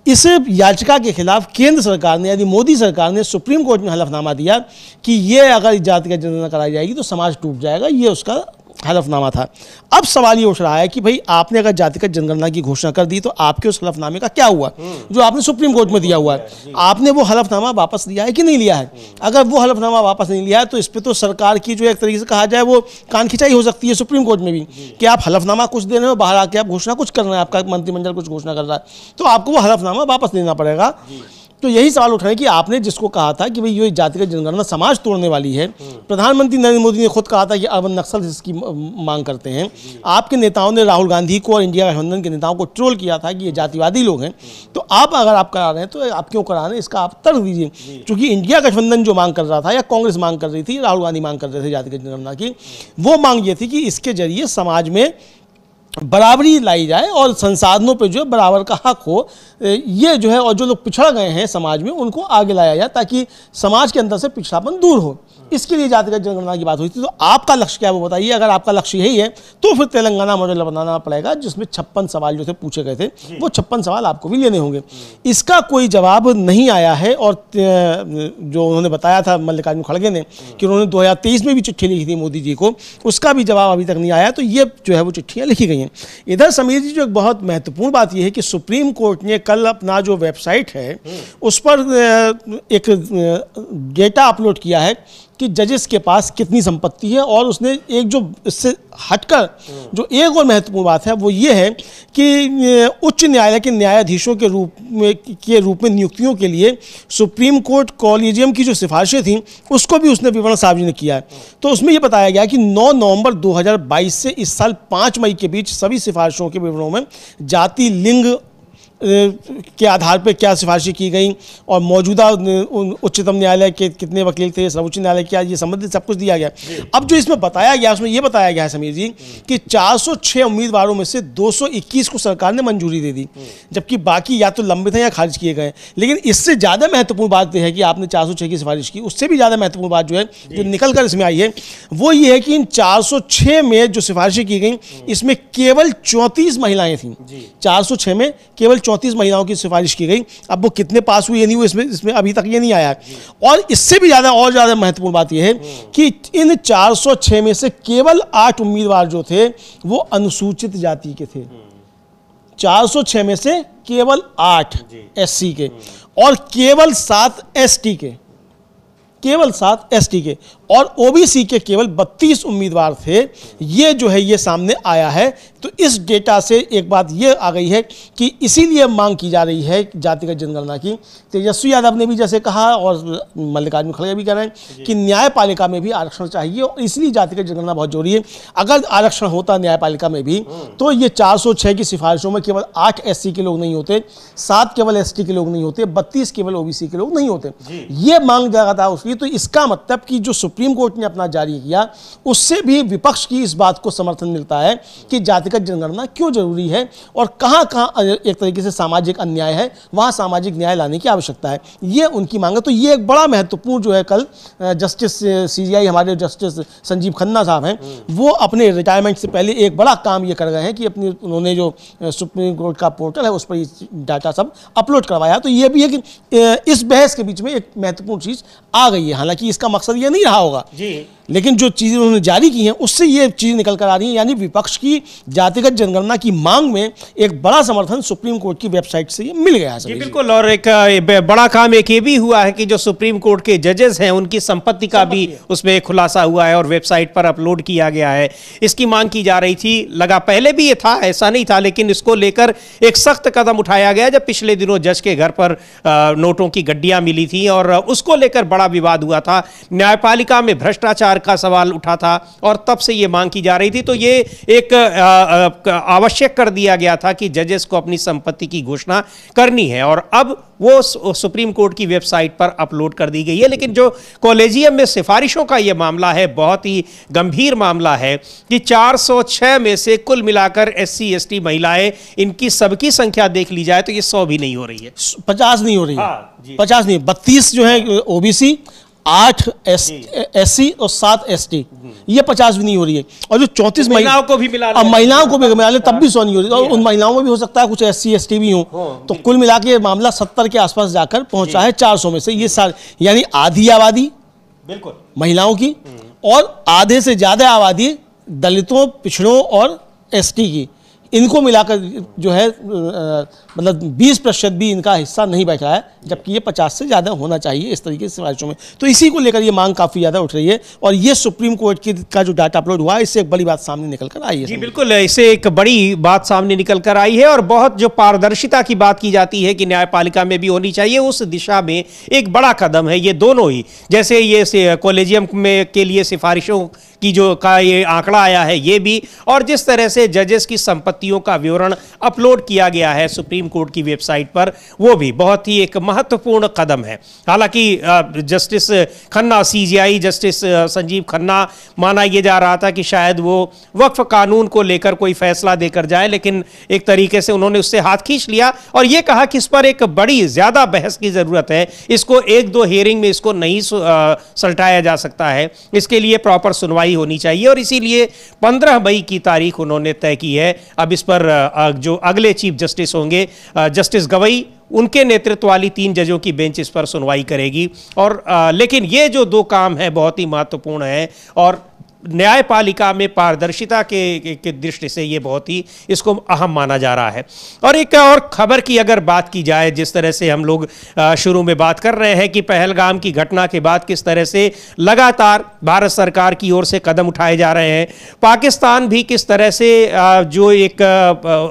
इस याचिका के खिलाफ केंद्र सरकार ने, यानी मोदी सरकार ने सुप्रीम कोर्ट में हलफनामा दिया कि ये अगर जातिगत जनगणना कराई जाएगी तो समाज टूट जाएगा, ये उसका हलफनामा था। अब सवाल ये उठ रहा है कि भाई आपने अगर जातिगत जनगणना की घोषणा कर दी तो आपके उस हलफनामे का क्या हुआ जो आपने सुप्रीम कोर्ट में दिया हुआ है? आपने वो हलफनामा वापस लिया है कि नहीं लिया है? अगर वो हलफनामा वापस नहीं लिया है तो इस पर तो सरकार की जो एक तरीके से कहा जाए वो कान खिंचाई हो सकती है सुप्रीम कोर्ट में भी, कि आप हलफनामा कुछ दे रहे हो, बाहर आके आप घोषणा कुछ कर रहे हैं, आपका मंत्रिमंडल कुछ घोषणा कर रहा है, तो आपको वो हलफनामा वापस लेना पड़ेगा। तो यही सवाल उठाए कि आपने जिसको कहा था कि भाई ये जातिगत जनगणना समाज तोड़ने वाली है, प्रधानमंत्री नरेंद्र मोदी ने खुद कहा था कि अब नक्सल इसकी मांग करते हैं, आपके नेताओं ने राहुल गांधी को और इंडिया गठबंधन के नेताओं को ट्रोल किया था कि ये जातिवादी लोग हैं, तो आप अगर आप करा रहे हैं तो आप क्यों करा रहे हैं, इसका आप तर्क दीजिए। क्योंकि इंडिया गठबंधन जो मांग कर रहा था या कांग्रेस मांग कर रही थी, राहुल गांधी मांग कर रहे थे जातिगत जनगणना की, वो मांग ये थी कि इसके जरिए समाज में बराबरी लाई जाए और संसाधनों पे जो है बराबर का हक हो, ये जो है, और जो लोग पिछड़ गए हैं समाज में उनको आगे लाया जाए ताकि समाज के अंदर से पिछड़ापन दूर हो। इसके लिए जातिगत जनगणना की बात हुई थी। तो आपका लक्ष्य क्या है वो बताइए। अगर आपका लक्ष्य यही है तो फिर तेलंगाना मॉडल बनाना पड़ेगा जिसमें 56 सवाल जो थे पूछे गए थे, वो 56 सवाल आपको भी लेने होंगे। इसका कोई जवाब नहीं आया है। और जो उन्होंने बताया था मल्लिकार्जुन खड़गे ने कि उन्होंने 2023 में भी चिट्ठी लिखी थी मोदी जी को, उसका भी जवाब अभी तक नहीं आया। तो ये जो है वो चिट्ठियाँ लिखी गई हैं। इधर समीर जी, जो एक बहुत महत्वपूर्ण बात यह है कि सुप्रीम कोर्ट ने कल अपना जो वेबसाइट है उस पर एक डेटा अपलोड किया है कि जजेस के पास कितनी संपत्ति है। और उसने एक जो इससे हटकर जो एक और महत्वपूर्ण बात है वो ये है कि उच्च न्यायालय के न्यायाधीशों के रूप में नियुक्तियों के लिए सुप्रीम कोर्ट कॉलेजियम की जो सिफारिशें थीं उसको भी उसने विवरण सार्वजनिक किया है। तो उसमें ये बताया गया कि 9 नवंबर 2022 से इस साल 5 मई के बीच सभी सिफारिशों के विवरणों में जाति, लिंग के आधार पर क्या सिफारिशें की गई और मौजूदा उच्चतम न्यायालय के कितने वकील थे, सर्वोच्च न्यायालय क्या, ये संबंधित सब कुछ दिया गया। अब जो इसमें बताया गया उसमें ये बताया गया है समीर जी कि 406 उम्मीदवारों में से 221 को सरकार ने मंजूरी दे दी, जबकि बाकी या तो लंबित हैं या खारिज किए गए। लेकिन इससे ज़्यादा महत्वपूर्ण बात यह है कि आपने 406 की सिफारिश की, उससे भी ज़्यादा महत्वपूर्ण बात जो है जो निकल कर इसमें आई है वो ये है कि इन 406 में जो सिफारिशें की गई इसमें केवल 34 महिलाएं थीं। 406 में केवल 34 महिलाओं की सिफारिश की गई। अब वो कितने पास हुई ये नहीं हुई, इसमें अभी तक ये नहीं आया। और इससे भी ज़्यादा और ज़्यादा महत्वपूर्ण बात यह है कि इन 406 में से केवल 8 उम्मीदवार जो थे वो अनुसूचित जाति के थे। 406 में से केवल 8 एससी के और केवल 7 एसटी के, केवल 7 एसटी के, और ओबीसी के केवल 32 उम्मीदवार थे। ये जो है ये सामने आया है। तो इस डेटा से एक बात ये आ गई है कि इसीलिए मांग की जा रही है जातिगत जनगणना की। तेजस्वी यादव ने भी जैसे कहा और मल्लिकार्जुन खड़गे भी कह रहे हैं कि न्यायपालिका में भी आरक्षण चाहिए और इसलिए जातिगत जनगणना बहुत जरूरी है। अगर आरक्षण होता न्यायपालिका में भी तो ये 406 की सिफारिशों में केवल 8 एससी के लोग नहीं होते, 7 केवल एसटी के लोग नहीं होते, 32 केवल ओबीसी के लोग नहीं होते। ये मांग लगातार उसकी। तो इसका मतलब कि जो सुप्रीम कोर्ट ने अपना जारी किया उससे भी विपक्ष की इस बात को समर्थन मिलता है कि जातिगत जनगणना क्यों जरूरी है और कहां-कहां एक तरीके से सामाजिक अन्याय है, वहां सामाजिक न्याय लाने की आवश्यकता है। ये उनकी मांग है। तो ये एक बड़ा महत्वपूर्ण जो है कल जस्टिस सीजीआई हमारे जस्टिस संजीव खन्ना साहब हैं, वो अपने रिटायरमेंट से पहले एक बड़ा काम ये कर गए हैं कि उन्होंने जो सुप्रीम कोर्ट का पोर्टल है उस पर ये डाटा सब अपलोड करवाया। तो ये भी है कि इस बहस के बीच में एक महत्वपूर्ण चीज आ गई है। हालांकि इसका मकसद ये नहीं रहा होगा लेकिन जो चीज़ें उन्होंने जारी की हैं उससे ये चीज़ निकल कर आ रही है। यानी विपक्ष की जातिगत जनगणना की मांग में एक बड़ा समर्थन सुप्रीम कोर्ट की वेबसाइट से ये मिल गया है। जी बिल्कुल। और एक बड़ा काम एक ये भी हुआ है कि जो सुप्रीम कोर्ट के जजेस हैं उनकी संपत्ति का भी उसमें खुलासा हुआ है और वेबसाइट पर अपलोड किया गया है। इसकी मांग की जा रही थी, लगा पहले भी ये था, ऐसा नहीं था, लेकिन इसको लेकर एक सख्त कदम उठाया गया जब पिछले दिनों जज के घर पर नोटों की गड्डियां मिली थी और उसको लेकर बड़ा विवाद हुआ था। न्यायपालिका में भ्रष्टाचार का सवाल उठा था और तब से यह मांग की जा रही थी। तो ये एक आवश्यक कर दिया गया था कि जजेस को अपनी संपत्ति की घोषणा करनी है और अब वो सुप्रीम कोर्ट की वेबसाइट पर अपलोड कर दी गई है। लेकिन जो कॉलेजियम में सिफारिशों का यह मामला है बहुत ही गंभीर मामला है कि 406 में से कुल मिलाकर एससी एसटी महिलाएं, इनकी सबकी संख्या देख ली जाए तो ये 100 भी नहीं हो रही है, 50 नहीं हो रही है, 50 नहीं, 32 जो है ओबीसी, 8 एससी और 7 एसटी, ये 50 भी नहीं हो रही है। और जो 34 महिलाओं को भी मिला ले तब भी 100 नहीं हो रही। और उन महिलाओं में भी हो सकता है कुछ एससी एसटी भी हो। तो कुल मिला के मामला 70 के आसपास जाकर पहुंचा है 400 में से। ये यानी आधी आबादी बिल्कुल महिलाओं की और आधे से ज्यादा आबादी दलितों, पिछड़ों और एसटी की। इनको मिलाकर जो है मतलब 20% भी इनका हिस्सा नहीं बैठा है, जबकि ये 50 से ज़्यादा होना चाहिए इस तरीके से सिफारिशों में। तो इसी को लेकर ये मांग काफ़ी ज़्यादा उठ रही है और ये सुप्रीम कोर्ट का जो डाटा अपलोड हुआ, इससे एक बड़ी बात सामने निकल कर आई है। जी बिल्कुल, इससे एक बड़ी बात सामने निकल कर आई है और बहुत जो पारदर्शिता की बात की जाती है कि न्यायपालिका में भी होनी चाहिए, उस दिशा में एक बड़ा कदम है ये दोनों ही। जैसे ये कॉलेजियम में के लिए सिफारिशों की जो का ये आंकड़ा आया है ये भी, और जिस तरह से जजेस की संपत्तियों का विवरण अपलोड किया गया है सुप्रीम कोर्ट की वेबसाइट पर, वो भी बहुत ही एक महत्वपूर्ण कदम है। हालांकि justice Khanna, CJI justice Sanjeev Khanna, माना यह जा रहा था कि शायद वो वक्फ कानून को लेकर कोई फैसला देकर जाए, लेकिन एक तरीके से उन्होंने उससे हाथ खींच लिया और यह कहा कि इस पर एक बड़ी ज्यादा बहस की जरूरत है, इसको 1-2 हियरिंग में इसको नहीं सलटाया जा सकता है, इसके लिए प्रॉपर सुनवाई होनी चाहिए और इसीलिए 15 मई की तारीख उन्होंने तय की है। अब इस पर जो अगले चीफ जस्टिस होंगे जस्टिस गवई, उनके नेतृत्व वाली 3 जजों की बेंच इस पर सुनवाई करेगी। और लेकिन ये जो 2 काम है बहुत ही महत्वपूर्ण है और न्यायपालिका में पारदर्शिता के दृष्टि से ये बहुत ही इसको अहम माना जा रहा है। और एक और खबर की अगर बात की जाए, जिस तरह से हम लोग शुरू में बात कर रहे हैं कि पहलगाम की घटना के बाद किस तरह से लगातार भारत सरकार की ओर से कदम उठाए जा रहे हैं, पाकिस्तान भी किस तरह से जो एक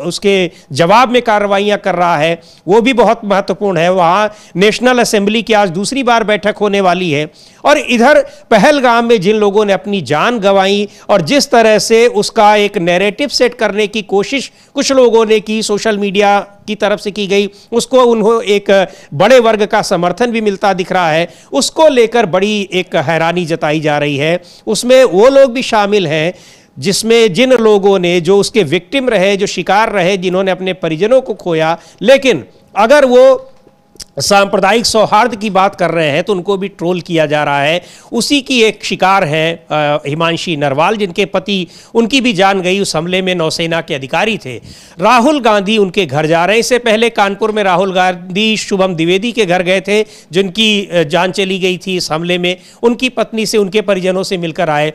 उसके जवाब में कार्रवाइयाँ कर रहा है, वो भी बहुत महत्वपूर्ण है। वहाँ नेशनल असेंबली की आज दूसरी बार बैठक होने वाली है और इधर पहलगाम में जिन लोगों ने अपनी जान गंवाई और जिस तरह से उसका एक नैरेटिव सेट करने की कोशिश कुछ लोगों ने की, सोशल मीडिया की तरफ से की गई, उसको उन्होंने एक बड़े वर्ग का समर्थन भी मिलता दिख रहा है, उसको लेकर बड़ी एक हैरानी जताई जा रही है। उसमें वो लोग भी शामिल हैं जिसमें जिन लोगों ने जो उसके विक्टिम रहे, जो शिकार रहे, जिन्होंने अपने परिजनों को खोया, लेकिन अगर वो सांप्रदायिक सौहार्द की बात कर रहे हैं तो उनको भी ट्रोल किया जा रहा है। उसी की एक शिकार है हिमांशी नरवाल, जिनके पति, उनकी भी जान गई उस हमले में, नौसेना के अधिकारी थे। राहुल गांधी उनके घर जा रहे हैं। इससे पहले कानपुर में राहुल गांधी शुभम द्विवेदी के घर गए थे, जिनकी जान चली गई थी इस हमले में। उनकी पत्नी से, उनके परिजनों से मिलकर आए।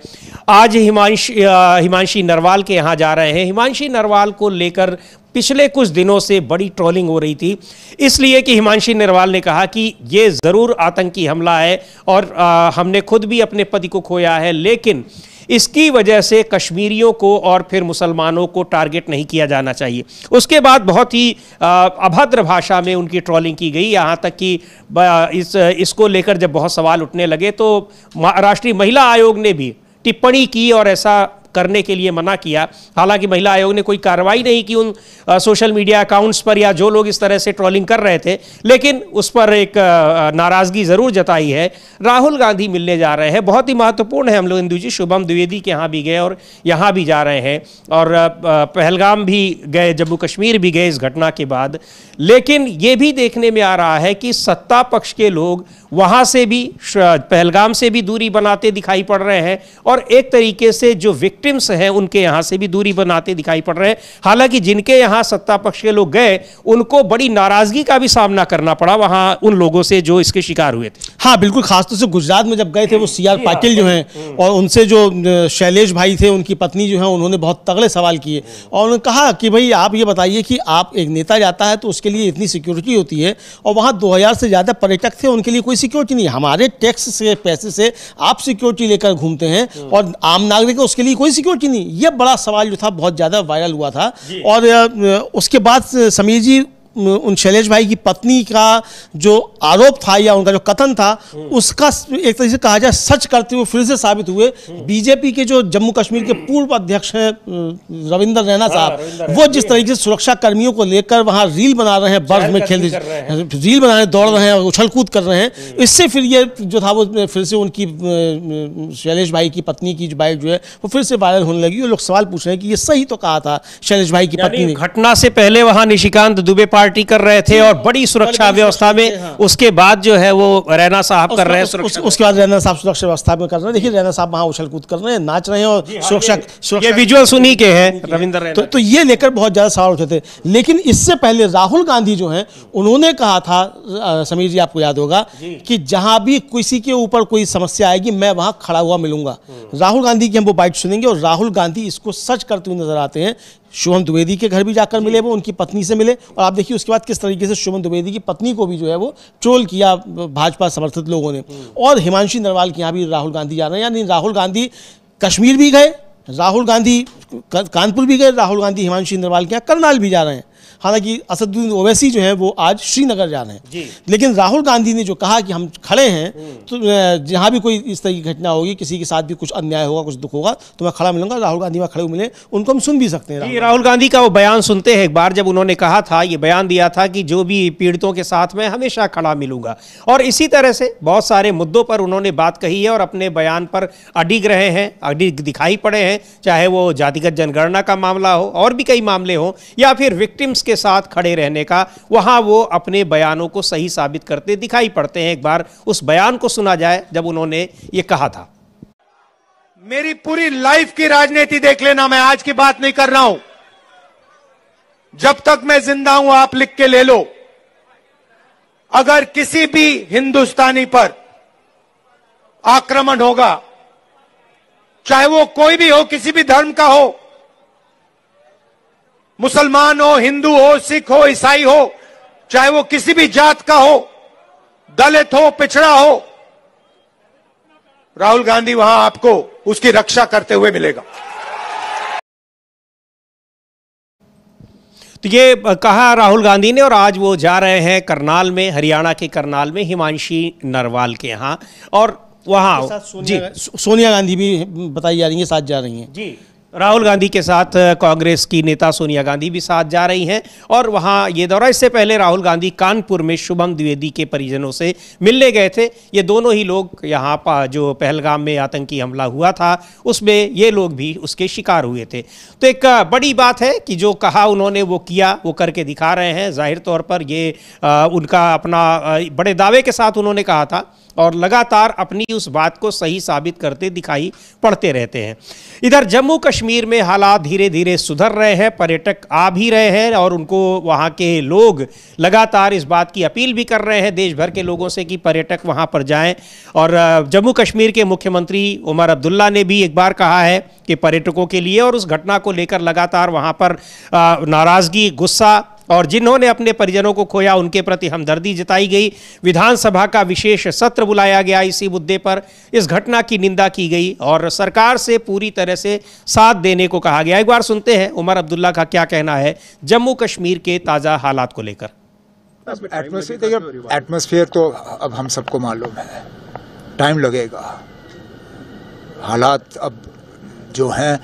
आज हिमांशी नरवाल के यहाँ जा रहे हैं। हिमांशी नरवाल को लेकर पिछले कुछ दिनों से बड़ी ट्रोलिंग हो रही थी, इसलिए कि हिमांशी नरवाल ने कहा कि ये ज़रूर आतंकी हमला है और हमने खुद भी अपने पति को खोया है, लेकिन इसकी वजह से कश्मीरियों को और फिर मुसलमानों को टारगेट नहीं किया जाना चाहिए। उसके बाद बहुत ही अभद्र भाषा में उनकी ट्रोलिंग की गई, यहाँ तक कि इसको लेकर जब बहुत सवाल उठने लगे तो राष्ट्रीय महिला आयोग ने भी टिप्पणी की और ऐसा करने के लिए मना किया। हालांकि महिला आयोग ने कोई कार्रवाई नहीं की उन सोशल मीडिया अकाउंट्स पर या जो लोग इस तरह से ट्रोलिंग कर रहे थे, लेकिन उस पर एक नाराजगी जरूर जताई है। राहुल गांधी मिलने जा रहे हैं, बहुत ही महत्वपूर्ण है। हम लोग इंदु जी शुभम द्विवेदी के यहाँ भी गए और यहाँ भी जा रहे हैं और पहलगाम भी गए, जम्मू कश्मीर भी गए इस घटना के बाद। लेकिन ये भी देखने में आ रहा है कि सत्ता पक्ष के लोग वहाँ से भी, पहलगाम से भी दूरी बनाते दिखाई पड़ रहे हैं और एक तरीके से जो विक्टिम्स हैं उनके यहाँ से भी दूरी बनाते दिखाई पड़ रहे हैं। हालांकि जिनके यहाँ सत्ता पक्ष के लोग गए उनको बड़ी नाराजगी का भी सामना करना पड़ा वहाँ उन लोगों से जो इसके शिकार हुए थे। हाँ बिल्कुल, खासतौर से गुजरात में जब गए थे वो CR पाटिल जो हैं और उनसे जो शैलेश भाई थे, उनकी पत्नी जो है, उन्होंने बहुत तगड़े सवाल किए और उन्होंने कहा कि भाई आप ये बताइए कि आप एक नेता जाता है तो उसके लिए इतनी सिक्योरिटी होती है और वहाँ 2000 से ज़्यादा पर्यटक थे, उनके लिए कोई सिक्योरिटी नहीं। हमारे टैक्स से, पैसे से आप सिक्योरिटी लेकर घूमते हैं और आम नागरिक को उसके लिए कोई सिक्योरिटी नहीं। ये बड़ा सवाल जो था बहुत ज़्यादा वायरल हुआ था। और उसके बाद समीर जी, उन शैलेश भाई की पत्नी का जो आरोप था या उनका जो कथन था उसका एक तरीके से कहा जाए सच करते हुए फिर से साबित हुए। बीजेपी के जो जम्मू कश्मीर के पूर्व अध्यक्ष हैं रविंदर रैना साहब, वो जिस तरीके से सुरक्षा कर्मियों को लेकर वहां रील बना रहे हैं, बर्फ में खेल रील बना रहे, दौड़ रहे हैं, उछल कूद कर रहे हैं, इससे फिर ये जो था वो फिर से उनकी शैलेश भाई की पत्नी की बाइक जो है वो फिर से वायरल होने लगी और लोग सवाल पूछ रहे हैं कि ये सही तो कहा था शैलेश भाई की पत्नी ने। घटना से पहले वहां निशिकांत दुबे पार्टी कर रहे थे और बड़ी सुरक्षा व्यवस्था में, हाँ। उसके बाद जो है वो रैना साहब कर रहे हैं सुरक्षा, उसके बाद रैना साहब सुरक्षा व्यवस्था में कर रहे हैं। देखिए रैना साहब वहां उछल कूद कर रहे हैं, नाच रहे हैं और सुरक्षा ये विजुअल सुनी के हैं रविंदर रैना। तो ये लेकर बहुत ज्यादा सवाल उठे थे। लेकिन इससे पहले राहुल गांधी जो हैं उन्होंने कहा था, समीर जी आपको याद होगा, कि जहां भी किसी के ऊपर कोई समस्या आएगी मैं वहां खड़ा हुआ मिलूंगा। राहुल गांधी की हम वो बाइट सुनेंगे और राहुल गांधी इसको सच करते हुए नजर आते हैं। शुभम द्विवेदी के घर भी जाकर मिले, वो उनकी पत्नी से मिले, और आप देखिए उसके बाद किस तरीके से शुभम द्विवेदी की पत्नी को भी जो है वो ट्रोल किया भाजपा समर्थित लोगों ने। और हिमांशी नरवाल के यहाँ भी राहुल गांधी जा रहे हैं, यानी राहुल गांधी कश्मीर भी गए, राहुल गांधी कानपुर भी गए, राहुल गांधी हिमांशी नरवाल के यहाँ करनाल भी जा रहे हैं। हालांकि असदुद्दीन ओवैसी जो है वो आज श्रीनगर जा रहे हैं, लेकिन राहुल गांधी ने जो कहा कि हम खड़े हैं, तो जहाँ भी कोई इस तरह की घटना होगी, किसी के साथ भी कुछ अन्याय होगा, कुछ दुख होगा, तो मैं खड़ा मिलूंगा। राहुल गांधी वहाँ खड़े मिले, उनको हम सुन भी सकते हैं। राहुल गांधी का वो बयान सुनते हैं। एक बार जब उन्होंने कहा था, ये बयान दिया था कि जो भी पीड़ितों के साथ मैं हमेशा खड़ा मिलूंगा, और इसी तरह से बहुत सारे मुद्दों पर उन्होंने बात कही है और अपने बयान पर अडिग रहे हैं, अडिग दिखाई पड़े हैं, चाहे वो जातिगत जनगणना का मामला हो और भी कई मामले हों, या फिर विक्टिम्स के साथ खड़े रहने का, वहां वो अपने बयानों को सही साबित करते दिखाई पड़ते हैं। एक बार उस बयान को सुना जाए जब उन्होंने ये कहा था। मेरी पूरी लाइफ की राजनीति देख लेना, मैं आज की बात नहीं कर रहा हूं। जब तक मैं जिंदा हूं, आप लिख के ले लो, अगर किसी भी हिंदुस्तानी पर आक्रमण होगा, चाहे वो कोई भी हो, किसी भी धर्म का हो, मुसलमान हो, हिंदू हो, सिख हो, ईसाई हो, चाहे वो किसी भी जात का हो, दलित हो, पिछड़ा हो, राहुल गांधी वहां आपको उसकी रक्षा करते हुए मिलेगा। तो ये कहा राहुल गांधी ने, और आज वो जा रहे हैं करनाल में, हरियाणा के करनाल में हिमांशी नरवाल के यहाँ, और वहाँ सोनिया गांधी भी बताई जा रही है, साथ जा रही हैं। जी, राहुल गांधी के साथ कांग्रेस की नेता सोनिया गांधी भी साथ जा रही हैं, और वहां ये दौरा, इससे पहले राहुल गांधी कानपुर में शुभम द्विवेदी के परिजनों से मिलने गए थे। ये दोनों ही लोग यहाँ पर जो पहलगाम में आतंकी हमला हुआ था उसमें ये लोग भी उसके शिकार हुए थे। तो एक बड़ी बात है कि जो कहा उन्होंने वो किया, वो करके दिखा रहे हैं। जाहिर तौर पर ये उनका अपना बड़े दावे के साथ उन्होंने कहा था, और लगातार अपनी उस बात को सही साबित करते दिखाई पड़ते रहते हैं। इधर जम्मू कश्मीर में हालात धीरे धीरे सुधर रहे हैं, पर्यटक आ भी रहे हैं, और उनको वहाँ के लोग लगातार इस बात की अपील भी कर रहे हैं देश भर के लोगों से कि पर्यटक वहाँ पर जाएं। और जम्मू कश्मीर के मुख्यमंत्री उमर अब्दुल्ला ने भी एक बार कहा है कि पर्यटकों के लिए, और उस घटना को लेकर लगातार वहाँ पर नाराज़गी, गुस्सा, और जिन्होंने अपने परिजनों को खोया उनके प्रति हमदर्दी जताई गई। विधानसभा का विशेष सत्र बुलाया गया इसी मुद्दे पर, इस घटना की निंदा की गई और सरकार से पूरी तरह से साथ देने को कहा गया। एक बार सुनते हैं उमर अब्दुल्ला का क्या कहना है जम्मू कश्मीर के ताज़ा हालात को लेकर। एटमॉस्फेयर तो अब हम सबको मालूम है, टाइम लगेगा। हालात अब जो हैं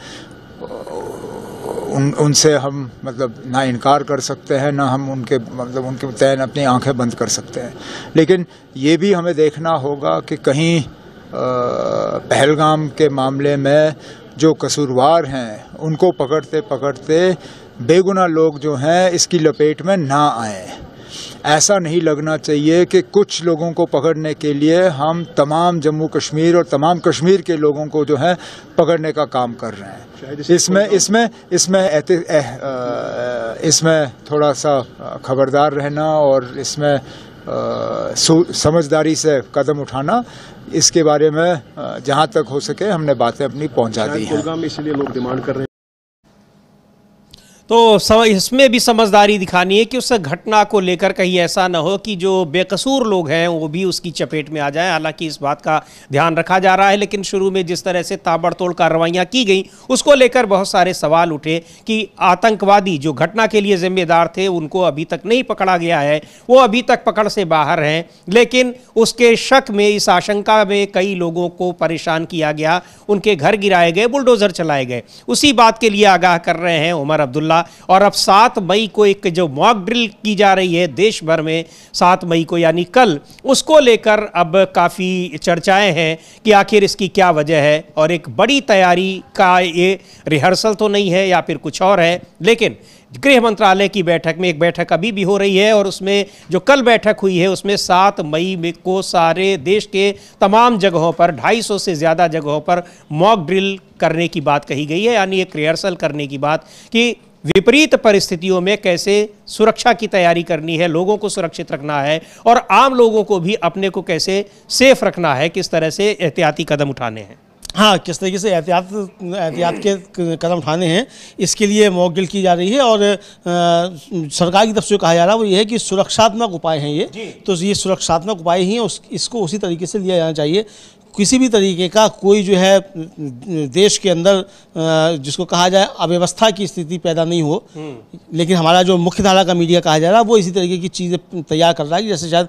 उनसे हम मतलब ना इनकार कर सकते हैं, ना हम उनके तय अपनी आंखें बंद कर सकते हैं। लेकिन ये भी हमें देखना होगा कि कहीं पहलगाम के मामले में जो कसूरवार हैं उनको पकड़ते पकड़ते बेगुनाह लोग जो हैं इसकी लपेट में ना आए। ऐसा नहीं लगना चाहिए कि कुछ लोगों को पकड़ने के लिए हम तमाम जम्मू कश्मीर और तमाम कश्मीर के लोगों को जो है पकड़ने का काम कर रहे हैं। इसमें थोड़ा सा खबरदार रहना और इसमें समझदारी से कदम उठाना, इसके बारे में जहां तक हो सके हमने बातें अपनी पहुंचा दी हैं। इसलिए लोग डिमांड कर रहे हैं। तो इसमें भी समझदारी दिखानी है कि उस घटना को लेकर कहीं ऐसा ना हो कि जो बेकसूर लोग हैं वो भी उसकी चपेट में आ जाएं। हालांकि इस बात का ध्यान रखा जा रहा है, लेकिन शुरू में जिस तरह से ताबड़तोड़ कार्रवाइयाँ की गई उसको लेकर बहुत सारे सवाल उठे कि आतंकवादी जो घटना के लिए जिम्मेदार थे उनको अभी तक नहीं पकड़ा गया है, वो अभी तक पकड़ से बाहर हैं। लेकिन उसके शक में, इस आशंका में कई लोगों को परेशान किया गया, उनके घर गिराए गए, बुलडोजर चलाए गए। उसी बात के लिए आगाह कर रहे हैं उमर अब्दुल्ला। और अब 7 मई को एक जो मॉक ड्रिल की जा रही है देश भर में, 7 मई को यानी कल, उसको लेकर अब काफ़ी चर्चाएं हैं कि आखिर इसकी क्या वजह है। और एक बड़ी तैयारी का ये रिहर्सल तो नहीं है या फिर कुछ और है, लेकिन गृह मंत्रालय की बैठक में एक बैठक अभी भी हो रही है और उसमें जो कल बैठक हुई है उसमें 7 मई में को सारे देश के तमाम जगहों पर 250 से ज़्यादा जगहों पर मॉक ड्रिल करने की बात कही गई है, यानी एक रिहर्सल करने की बात कि विपरीत परिस्थितियों में कैसे सुरक्षा की तैयारी करनी है, लोगों को सुरक्षित रखना है और आम लोगों को भी अपने को कैसे सेफ रखना है, किस तरह से एहतियाती कदम उठाने हैं। हाँ, किस तरीके से एहतियात के कदम उठाने हैं, इसके लिए मॉक ड्रिल की जा रही है। और सरकार की तरफ से कहा जा रहा है वो ये है कि सुरक्षात्मक उपाय हैं ये, तो ये सुरक्षात्मक उपाय ही हैं, इसको उसी तरीके से लिया जाना चाहिए। किसी भी तरीके का कोई जो है देश के अंदर जिसको कहा जाए अव्यवस्था की स्थिति पैदा नहीं हो, लेकिन हमारा जो मुख्य धारा का मीडिया कहा जा रहा है वो इसी तरीके की चीज़ें तैयार कर रहा है, जैसे शायद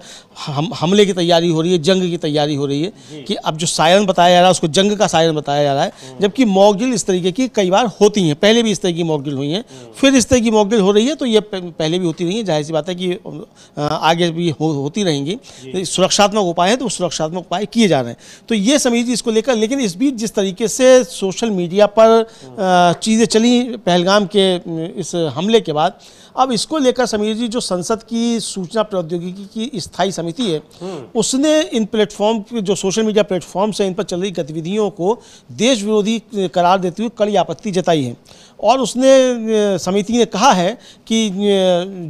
हमले की तैयारी हो रही है, जंग की तैयारी हो रही है, कि अब जो सायरन बताया जा रहा है उसको जंग का सायरन बताया जा रहा है, जबकि मॉक ड्रिल इस तरीके की कई बार होती हैं, पहले भी इस तरह की मॉक ड्रिल हुई हैं, फिर इस तरह की मॉक ड्रिल हो रही है, तो ये पहले भी होती रही है, जाहिर सी बात है कि आगे भी होती रहेंगी। सुरक्षात्मक उपाय है तो सुरक्षात्मक उपाय किए जा रहे हैं, तो ये समिति इसको लेकर। लेकिन इस बीच जिस तरीके से सोशल मीडिया पर चीज़ें चली पहलगाम के इस हमले के बाद, अब इसको लेकर समीर जी जो संसद की सूचना प्रौद्योगिकी की स्थायी समिति है, उसने इन प्लेटफॉर्म जो सोशल मीडिया प्लेटफॉर्म्स हैं इन पर चल रही गतिविधियों को देश विरोधी करार देते हुए कड़ी आपत्ति जताई है। और उसने समिति ने कहा है कि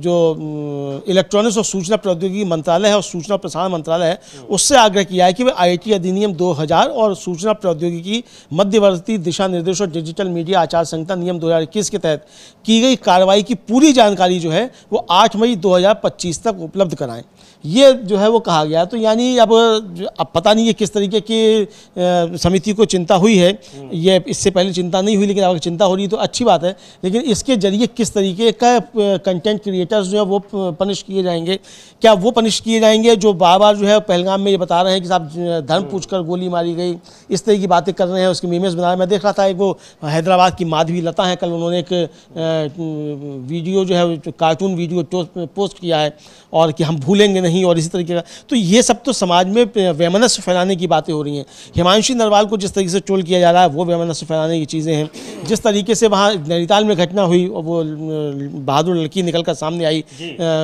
जो इलेक्ट्रॉनिक्स और सूचना प्रौद्योगिकी मंत्रालय है और सूचना प्रसारण मंत्रालय है, उससे आग्रह किया है कि वे आईटी अधिनियम 2000 और सूचना प्रौद्योगिकी मध्यवर्ती दिशा निर्देश और डिजिटल मीडिया आचार संहिता नियम 2021 के तहत की गई कार्रवाई की पूरी जानकारी जो है वो 8 मई 2025 तक उपलब्ध कराएं। ये जो है वो कहा गया। तो यानी अब पता नहीं है किस तरीके की समिति को चिंता हुई है, ये इससे पहले चिंता नहीं हुई, लेकिन अगर चिंता हो रही है तो अच्छी बात है। लेकिन इसके जरिए किस तरीके का कंटेंट क्रिएटर्स जो है वो पनिश किए जाएंगे, क्या वो पनिश किए जाएंगे जो बार बार जो है पहलगाम में ये बता रहे हैं कि साहब धर्म पूछकर गोली मारी गई, इस तरह की बातें कर रहे हैं, उसके मीमेस बना रहे हैं। मैं देख रहा था एक वो हैदराबाद की माधवी लता है, कल उन्होंने एक वीडियो जो है कार्टून वीडियो पोस्ट किया है और कि हम भूलेंगे नहीं और इसी तरीके का। तो ये सब तो समाज में वैमनस्य फैलाने की बातें हो रही हैं। हिमांशी नरवाल को जिस तरीके से ट्रोल किया जा रहा है वो वैमनस्य फैलाने की चीज़ें हैं। जिस तरीके से वहाँ नैनीताल में घटना हुई और वो बहादुर लड़की निकल कर सामने आई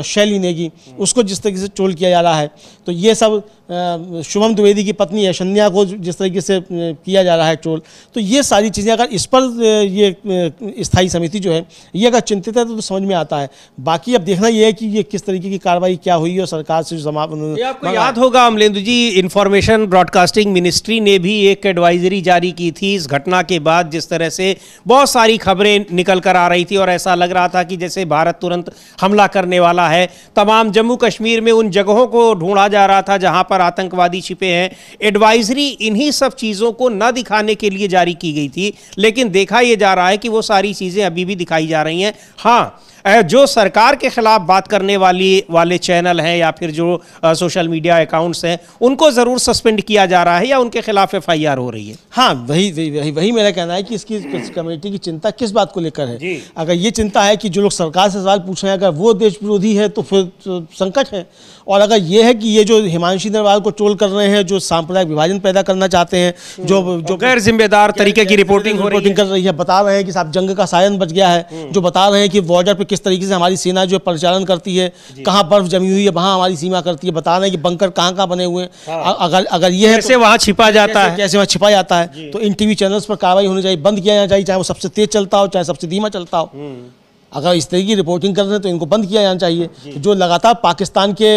शैली नेगी, उसको जिस तरीके से ट्रोल किया जा रहा है, तो ये सब शुभम द्विवेदी की पत्नी ऐशन्या को जिस तरीके से किया जा रहा है ट्रोल, तो ये सारी चीज़ें अगर इस पर ये स्थायी समिति जो है ये अगर चिंतित है तो समझ में आता है। बाकी अब देखना ये है कि ये किस तरीके की कार्रवाई क्या हुई और सरकार से ये आपको याद होगा अमलेंदु जी, इंफॉर्मेशन ब्रॉडकास्टिंग मिनिस्ट्री ने भी एक एडवाइजरी जारी की थी इस घटना के बाद, जिस तरह से बहुत सारी खबरें निकल कर आ रही थी और ऐसा लग रहा था कि जैसे भारत तुरंत हमला करने वाला है। तमाम जम्मू कश्मीर में उन जगहों को ढूंढा जा रहा था जहां पर आतंकवादी छिपे हैं। एडवाइजरी इन्हीं सब चीज़ों को न दिखाने के लिए जारी की गई थी, लेकिन देखा यह जा रहा है कि वो सारी चीज़ें अभी भी दिखाई जा रही हैं। हाँ, जो सरकार के खिलाफ बात करने वाले चैनल हैं या फिर जो सोशल मीडिया अकाउंट्स हैं उनको ज़रूर सस्पेंड किया जा रहा है या उनके खिलाफ FIR हो रही है। हाँ, वही मेरा कहना है कि इसकी कमेटी की चिंता किस बात को लेकर है। अगर ये चिंता है कि जो लोग सरकार से सवाल पूछ रहे हैं अगर वो देश विरोधी है तो फिर संकट है, और अगर ये है कि ये जो हिमांशी नरवाल को ट्रोल कर रहे हैं, जो सांप्रदायिक विभाजन पैदा करना चाहते हैं, जो गैर जिम्मेदार तरीके की रिपोर्टिंग कर रही है, बता रहे हैं कि साहब जंग का सायरन बच गया है, जो बता रहे हैं कि बॉर्डर पे किस तरीके से हमारी सेना जो परिचालन करती है, कहाँ बर्फ जमी हुई है वहाँ हमारी सीमा करती है, बता रहे हैं कि बंकर कहाँ बने हुए हैं। अगर ये है कैसे वहाँ छिपा जाता है, कैसे वहाँ छिपा जाता है, तो इन टीवी चैनल्स पर कार्रवाई होनी चाहिए, बंद किया जाना चाहिए, चाहे वो सबसे तेज चलता हो चाहे सबसे धीमा चलता हो। अगर इस तरह की रिपोर्टिंग कर रहे हैं तो इनको बंद किया जाना चाहिए। जो लगातार पाकिस्तान के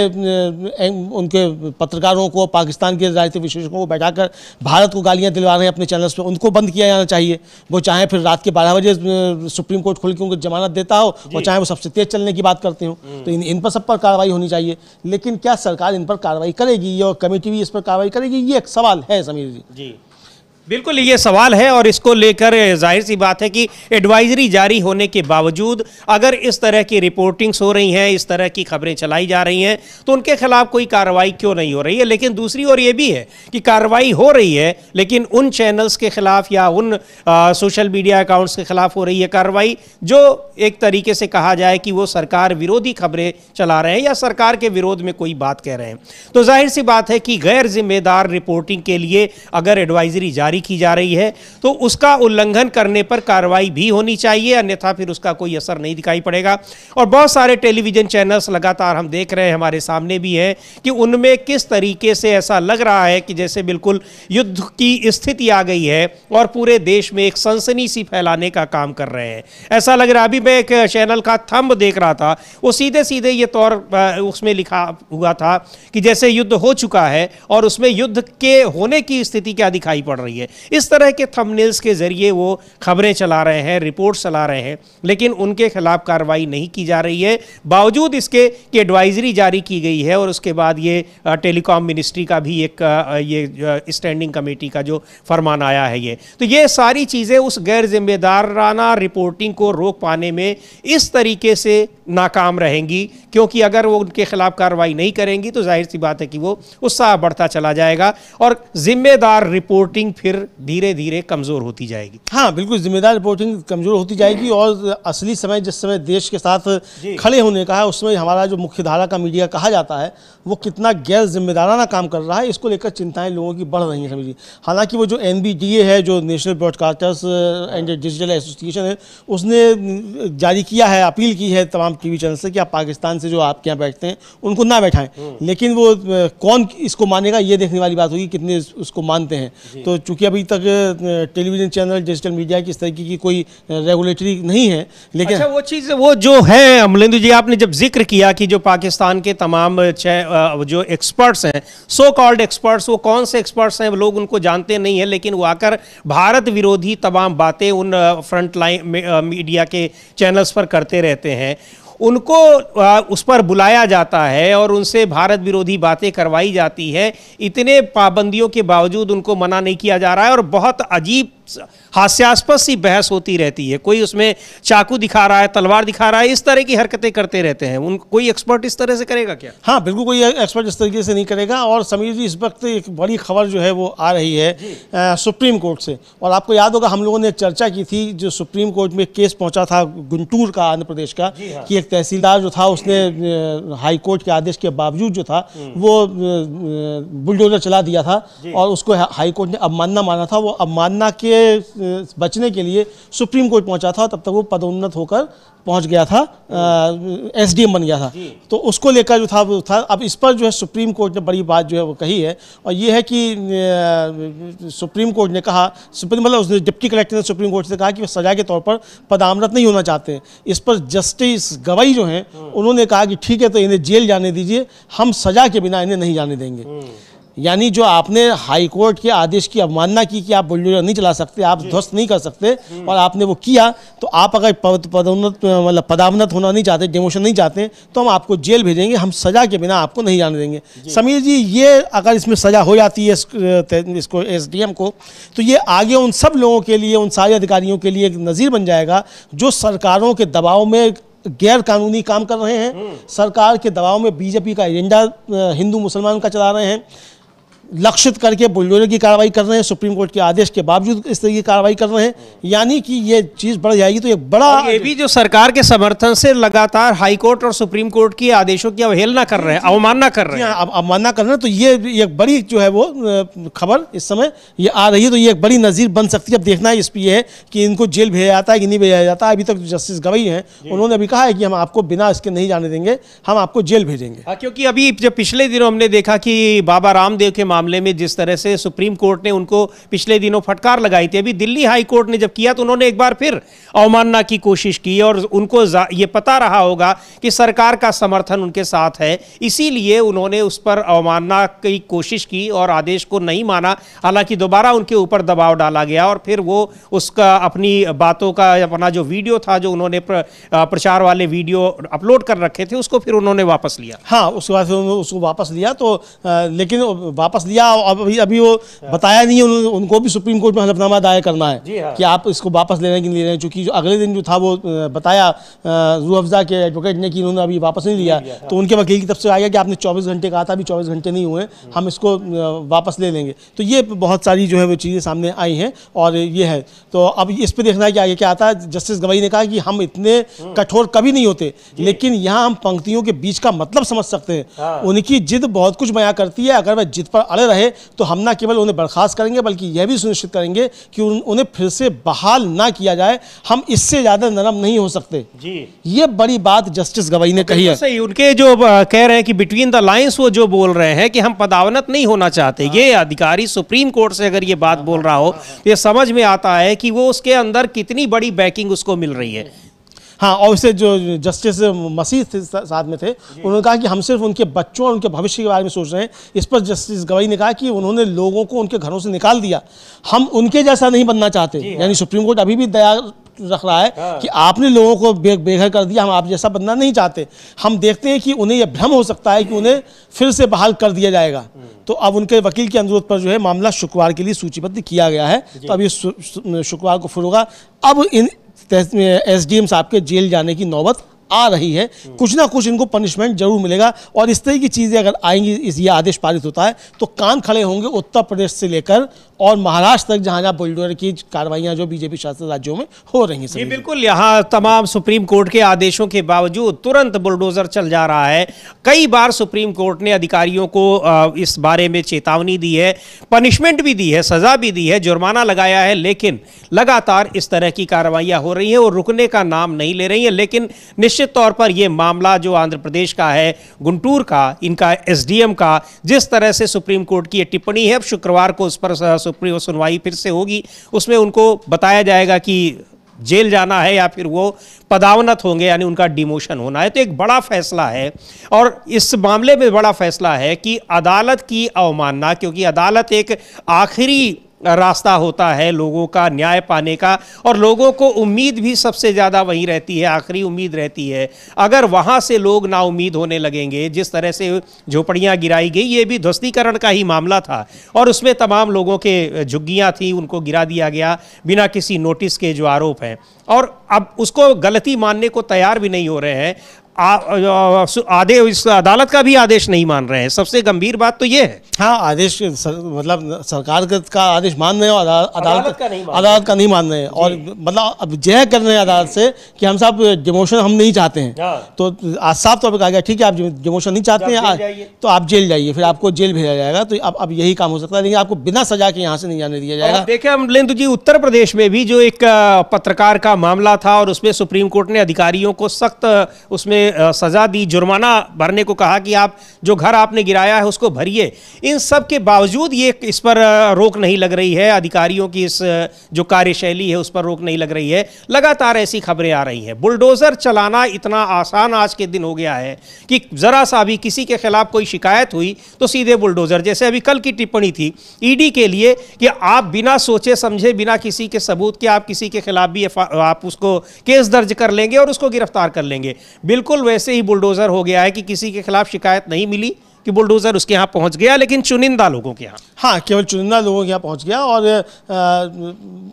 उनके पत्रकारों को, पाकिस्तान के राजनीतिक विशेषज्ञों को बैठाकर भारत को गालियां दिलवा रहे हैं अपने चैनल्स पे, उनको बंद किया जाना चाहिए। वो चाहे फिर रात के 12 बजे सुप्रीम कोर्ट खोल के उनको जमानत देता हो और चाहे वो सबसे तेज चलने की बात करते हो, तो इन पर सब पर कार्रवाई होनी चाहिए। लेकिन क्या सरकार इन पर कार्रवाई करेगी और कमेटी भी इस पर कार्रवाई करेगी, ये एक सवाल है समीर जी। बिल्कुल ये सवाल है और इसको लेकर जाहिर सी बात है कि एडवाइजरी जारी होने के बावजूद अगर इस तरह की रिपोर्टिंग्स हो रही हैं, इस तरह की खबरें चलाई जा रही हैं, तो उनके खिलाफ कोई कार्रवाई क्यों नहीं हो रही है। लेकिन दूसरी ओर ये भी है कि कार्रवाई हो रही है, लेकिन उन चैनल्स के खिलाफ या उन सोशल मीडिया अकाउंट्स के खिलाफ हो रही है कार्रवाई जो एक तरीके से कहा जाए कि वो सरकार विरोधी खबरें चला रहे हैं या सरकार के विरोध में कोई बात कह रहे हैं। तो जाहिर सी बात है कि गैर जिम्मेदार रिपोर्टिंग के लिए अगर एडवाइजरी जारी की जा रही है तो उसका उल्लंघन करने पर कार्रवाई भी होनी चाहिए, अन्यथा फिर उसका कोई असर नहीं दिखाई पड़ेगा। और बहुत सारे टेलीविजन चैनल्स लगातार हम देख रहे हैं, हमारे सामने भी है कि उनमें किस तरीके से ऐसा लग रहा है कि जैसे बिल्कुल युद्ध की स्थिति आ गई है और पूरे देश में एक सनसनी सी फैलाने का काम कर रहे हैं, ऐसा लग रहा है। अभी मैं एक चैनल का थंब देख रहा था, वो सीधे सीधे ये तौर उसमें लिखा हुआ था कि जैसे युद्ध हो चुका है और उसमें युद्ध के होने की स्थिति क्या दिखाई पड़ रही है। है। इस तरह के थंबनेल्स के जरिए वो खबरें चला रहे हैं, रिपोर्ट्स चला रहे हैं, लेकिन उनके खिलाफ कार्रवाई नहीं की जा रही है। बावजूद इसके कि एडवाइजरी जारी की गई है और उसके बाद ये टेलीकॉम मिनिस्ट्री का भी एक ये स्टैंडिंग कमेटी का जो फरमान आया है, तो ये सारी चीज़ें उस गैर जिम्मेदाराना रिपोर्टिंग को रोक पाने में इस तरीके से नाकाम रहेंगी, क्योंकि अगर वो उनके खिलाफ कार्रवाई नहीं करेंगी तो जाहिर सी बात है कि वो उत्साह बढ़ता चला जाएगा और जिम्मेदार रिपोर्टिंग फिर धीरे धीरे कमज़ोर होती जाएगी। हाँ बिल्कुल, जिम्मेदार रिपोर्टिंग कमज़ोर होती जाएगी और असली समय जिस समय देश के साथ खड़े होने का है, उस समय हमारा जो मुख्य धारा का मीडिया कहा जाता है वो कितना गैर जिम्मेदाराना काम कर रहा है, इसको लेकर चिंताएं लोगों की बढ़ रही हैं समझिए। हालांकि वो जो NBDA है, जो national broadcasters and digital association है, उसने जारी किया है, अपील की है तमाम TV चैनल से कि आप पाकिस्तान से जो आपके यहाँ बैठते हैं उनको ना बैठाएं, लेकिन वो कौन इसको मानेगा ये देखने वाली बात होगी, कितने उसको मानते हैं। तो चूंकि अभी तक टेलीविज़न चैनल, डिजिटल मीडिया की इस तरीके की कोई रेगुलेटरी नहीं है, लेकिन अच्छा वो चीज़ वो जो है अमलेंदु जी, आपने जब जिक्र किया कि जो पाकिस्तान के तमाम जो एक्सपर्ट्स हैं, सो कॉल्ड एक्सपर्ट्स, वो कौन से एक्सपर्ट्स हैं लोग उनको जानते नहीं हैं, लेकिन वो आकर भारत विरोधी तमाम बातें उन फ्रंट लाइन मीडिया के चैनल्स पर करते रहते हैं, उनको उस पर बुलाया जाता है और उनसे भारत विरोधी बातें करवाई जाती है। इतने पाबंदियों के बावजूद उनको मना नहीं किया जा रहा है और बहुत अजीब हास्यास्पद सी बहस होती रहती है। कोई उसमें चाकू दिखा रहा है, तलवार दिखा रहा है, इस तरह की हरकतें करते रहते हैं। उन कोई एक्सपर्ट इस तरह से करेगा क्या? हाँ बिल्कुल, कोई एक्सपर्ट इस तरीके से नहीं करेगा। और समीर जी, इस वक्त एक बड़ी खबर जो है वो आ रही है सुप्रीम कोर्ट से, और आपको याद होगा हम लोगों ने एक चर्चा की थी, जो सुप्रीम कोर्ट में केस पहुंचा था गुंटूर का, आंध्र प्रदेश का, कि एक तहसीलदार जो था उसने हाई कोर्ट के आदेश के बावजूद जो था वो बुलडोजर चला दिया था और उसको हाई कोर्ट ने अवमानना माना था। वो अवमानना के बचने के लिए सुप्रीम कोर्ट पहुंचा था, तब तक वो पदोन्नत होकर पहुंच गया था, SDM बन गया था। तो उसको लेकर जो था वो था। अब इस पर जो है सुप्रीम कोर्ट ने बड़ी बात जो है वो कही है, और ये है कि सुप्रीम कोर्ट ने कहा, मतलब उसने डिप्टी कलेक्टर ने सुप्रीम कोर्ट से कहा कि वो सजा के तौर पर पदामरत नहीं होना चाहते। इस पर जस्टिस गवई जो हैं उन्होंने कहा कि ठीक है, तो इन्हें जेल जाने दीजिए, हम सजा के बिना इन्हें नहीं जाने देंगे। यानी जो आपने हाई कोर्ट के आदेश की अवमानना की कि आप बुलडोजर नहीं चला सकते, आप ध्वस्त नहीं कर सकते, और आपने वो किया, तो आप अगर पदोन्नत मतलब पदावनत होना नहीं चाहते, डिमोशन नहीं चाहते, तो हम आपको जेल भेजेंगे, हम सजा के बिना आपको नहीं जाने देंगे। समीर जी, ये अगर इसमें सजा हो जाती है इसको SDM को, तो ये आगे उन सब लोगों के लिए, उन सारे अधिकारियों के लिए एक नज़ीर बन जाएगा जो सरकारों के दबाव में गैर कानूनी काम कर रहे हैं, सरकार के दबाव में BJP का एजेंडा हिंदू मुसलमान का चला रहे हैं, लक्षित करके बुलडोजर की कार्रवाई कर रहे हैं, सुप्रीम कोर्ट के आदेश के बावजूद इस तरह की कार्रवाई कर रहे हैं। यानी कि ये चीज़ बढ़ जाएगी। तो एक बड़ा, ये भी जो सरकार के समर्थन से लगातार हाई कोर्ट और सुप्रीम कोर्ट के आदेशों की अवहेलना कर रहे हैं, अवमानना कर रहे हैं, अवमानना कर रहे हैं। तो ये एक बड़ी जो है वो खबर इस समय ये आ रही है, तो ये एक बड़ी नज़ीर बन सकती है। अब देखना है इस पर है कि इनको जेल भेजा जाता है कि नहीं भेजा जाता। अभी तक जस्टिस गवई हैं, उन्होंने अभी कहा है कि हम आपको बिना इसके नहीं जाने देंगे, हम आपको जेल भेजेंगे। क्योंकि अभी जब पिछले दिनों हमने देखा कि बाबा रामदेव के मामले में जिस तरह से सुप्रीम कोर्ट ने उनको पिछले दिनों फटकार लगाई थी, अभी दिल्ली हाई कोर्ट ने जब किया तो उन्होंने एक बार फिर अवमानना की कोशिश की, और उनको ये पता रहा होगा कि सरकार का समर्थन उनके साथ है, इसीलिए उन्होंने उस पर अवमानना की कोशिश की और आदेश को नहीं माना। हालांकि दोबारा उनके ऊपर दबाव डाला गया और फिर वो उसका अपनी बातों का अपना जो वीडियो था, जो उन्होंने प्रचार वाले वीडियो अपलोड कर रखे थे, उसको फिर उन्होंने वापस लिया। हाँ, उसके बाद फिर उसको वापस लिया। तो लेकिन वापस लिया, अभी वो बताया नहीं है, उनको भी सुप्रीम कोर्ट में हलफनामा दायर करना है कि आप इसको वापस ले रहे हैं कि नहीं ले रहे हैं। चूंकि जो अगले दिन जो था वो बताया रूह अफ़ज़ा के एडवोकेट ने कि उन्होंने अभी वापस नहीं लिया, तो उनके वकील की तरफ से आया कि आपने 24 घंटे कहा था, अभी 24 घंटे नहीं हुए, हम इसको वापस ले लेंगे। तो ये बहुत सारी जो है वो चीज़ें सामने आई हैं और ये है। तो अब इस पर देखना है कि आगे क्या आता है। जस्टिस गवई ने कहा कि हम इतने कठोर कभी नहीं होते, लेकिन यहाँ हम पंक्तियों के बीच का मतलब समझ सकते हैं। उनकी जिद बहुत कुछ बयां करती है, अगर वह जिद पर अड़े रहे तो हम ना केवल उन्हें बर्खास्त करेंगे बल्कि यह भी सुनिश्चित करेंगे कि उन्हें फिर से बहाल ना किया जाए। हम इससे ज्यादा नरम नहीं हो सकते जी। ये बड़ी बात जस्टिस गवई ने कही है। सही, उनके जो कह रहे हैं कि बिटवीन द लाइंस वो जो बोल रहे हैं कि हम पदावनत नहीं होना चाहते, ये अधिकारी सुप्रीम कोर्ट से अगर ये बात बोल रहा हो तो ये समझ में आता है कि वो उसके अंदर कितनी बड़ी बैकिंग उसको मिल रही है। हाँ, और उससे जो जस्टिस मसीह थे साथ में थे, उन्होंने कहा कि हम सिर्फ उनके बच्चों और उनके भविष्य के बारे में सोच रहे हैं। इस पर जस्टिस गवाई ने कहा कि उन्होंने लोगों को उनके घरों से निकाल दिया, हम उनके जैसा नहीं बनना चाहते। यानी सुप्रीम कोर्ट अभी भी दया रख रहा है कि आपने लोगों को बेघर कर दिया, हम आप जैसा बनना नहीं चाहते। हम देखते हैं कि उन्हें यह भ्रम हो सकता है कि उन्हें फिर से बहाल कर दिया जाएगा। तो अब उनके वकील के अनुरोध पर जो है मामला शुक्रवार के लिए सूचीबद्ध किया गया है। तो अभी शुक्रवार को फिर होगा। अब इन एसडीएम साहब के जेल जाने की नौबत आ रही है, कुछ ना कुछ इनको पनिशमेंट जरूर मिलेगा। और इस तरह की चीज़ें अगर आएंगी, ये आदेश पारित होता है तो कान खड़े होंगे उत्तर प्रदेश से लेकर और महाराष्ट्र तक, जहाँ जहाँ बुलडोजर की कार्रवाइयाँ जो बीजेपी शासित राज्यों में हो रही हैं। जी बिल्कुल, यहाँ तमाम सुप्रीम कोर्ट के आदेशों के बावजूद तुरंत बुलडोजर चल जा रहा है। कई बार सुप्रीम कोर्ट ने अधिकारियों को इस बारे में चेतावनी दी है, पनिशमेंट भी दी है, सजा भी दी है, जुर्माना लगाया है, लेकिन लगातार इस तरह की कार्रवाइयाँ हो रही हैं और रुकने का नाम नहीं ले रही हैं। लेकिन निश्चित तौर पर यह मामला जो आंध्र प्रदेश का है, गुंटूर का, इनका एसडीएम का, जिस तरह से सुप्रीम कोर्ट की ये टिप्पणी है, अब शुक्रवार को उस पर सुप्रीम सुनवाई फिर से होगी। उसमें उनको बताया जाएगा कि जेल जाना है या फिर वो पदावनत होंगे, यानी उनका डिमोशन होना है। तो एक बड़ा फैसला है और इस मामले में बड़ा फैसला है कि अदालत की अवमानना, क्योंकि अदालत एक आखिरी रास्ता होता है लोगों का न्याय पाने का, और लोगों को उम्मीद भी सबसे ज़्यादा वहीं रहती है, आखिरी उम्मीद रहती है। अगर वहाँ से लोग नाउम्मीद होने लगेंगे, जिस तरह से झोपड़ियाँ गिराई गई, ये भी ध्वस्तीकरण का ही मामला था और उसमें तमाम लोगों के झुग्गियाँ थी, उनको गिरा दिया गया बिना किसी नोटिस के, जो आरोप हैं, और अब उसको गलती मानने को तैयार भी नहीं हो रहे हैं। इस अदालत का भी आदेश नहीं मान रहे हैं। सबसे गंभीर बात तो ये है। हाँ, आदेश मतलब सरकार का आदेश मान रहे हैं और अदालत का नहीं मान रहे हैं, और मतलब अब जय कर रहे हैं अदालत से कि हम साहब डिमोशन हम नहीं चाहते हैं। तो आज साफ तौर पर कहा गया ठीक है, आप डिमोशन नहीं चाहते हैं तो आप जेल जाइए, फिर आपको जेल भेजा जाएगा। तो अब यही काम हो सकता है, लेकिन आपको बिना सजा के यहाँ से नहीं जाने दिया जाएगा। देखिए अमलेंदु जी, उत्तर प्रदेश में भी जो एक पत्रकार का मामला था और उसमें सुप्रीम कोर्ट ने अधिकारियों को सख्त उसमें सजा दी, जुर्माना भरने को कहा कि आप जो घर आपने गिराया है उसको भरिए। इन सब के बावजूद ये इस पर रोक नहीं लग रही है, अधिकारियों की इस जो कार्यशैली है उस पर रोक नहीं लग रही है। लगातार ऐसी खबरें आ रही हैं। बुलडोजर चलाना इतना आसान आज के दिन हो गया है कि जरा सा भी किसी के खिलाफ कोई शिकायत हुई तो सीधे बुलडोजर। जैसे अभी कल की टिप्पणी थी ईडी के लिए कि आप बिना सोचे समझे, बिना किसी के सबूत के आप किसी के खिलाफ भी आप उसको केस दर्ज कर लेंगे और उसको गिरफ्तार कर लेंगे। बिल्कुल वैसे ही बुलडोजर हो गया है कि किसी के खिलाफ शिकायत नहीं मिली कि बुलडोजर उसके यहाँ पहुंच गया, लेकिन चुनिंदा लोगों के यहाँ, हाँ, केवल चुनिंदा लोगों के यहाँ पहुंच गया। और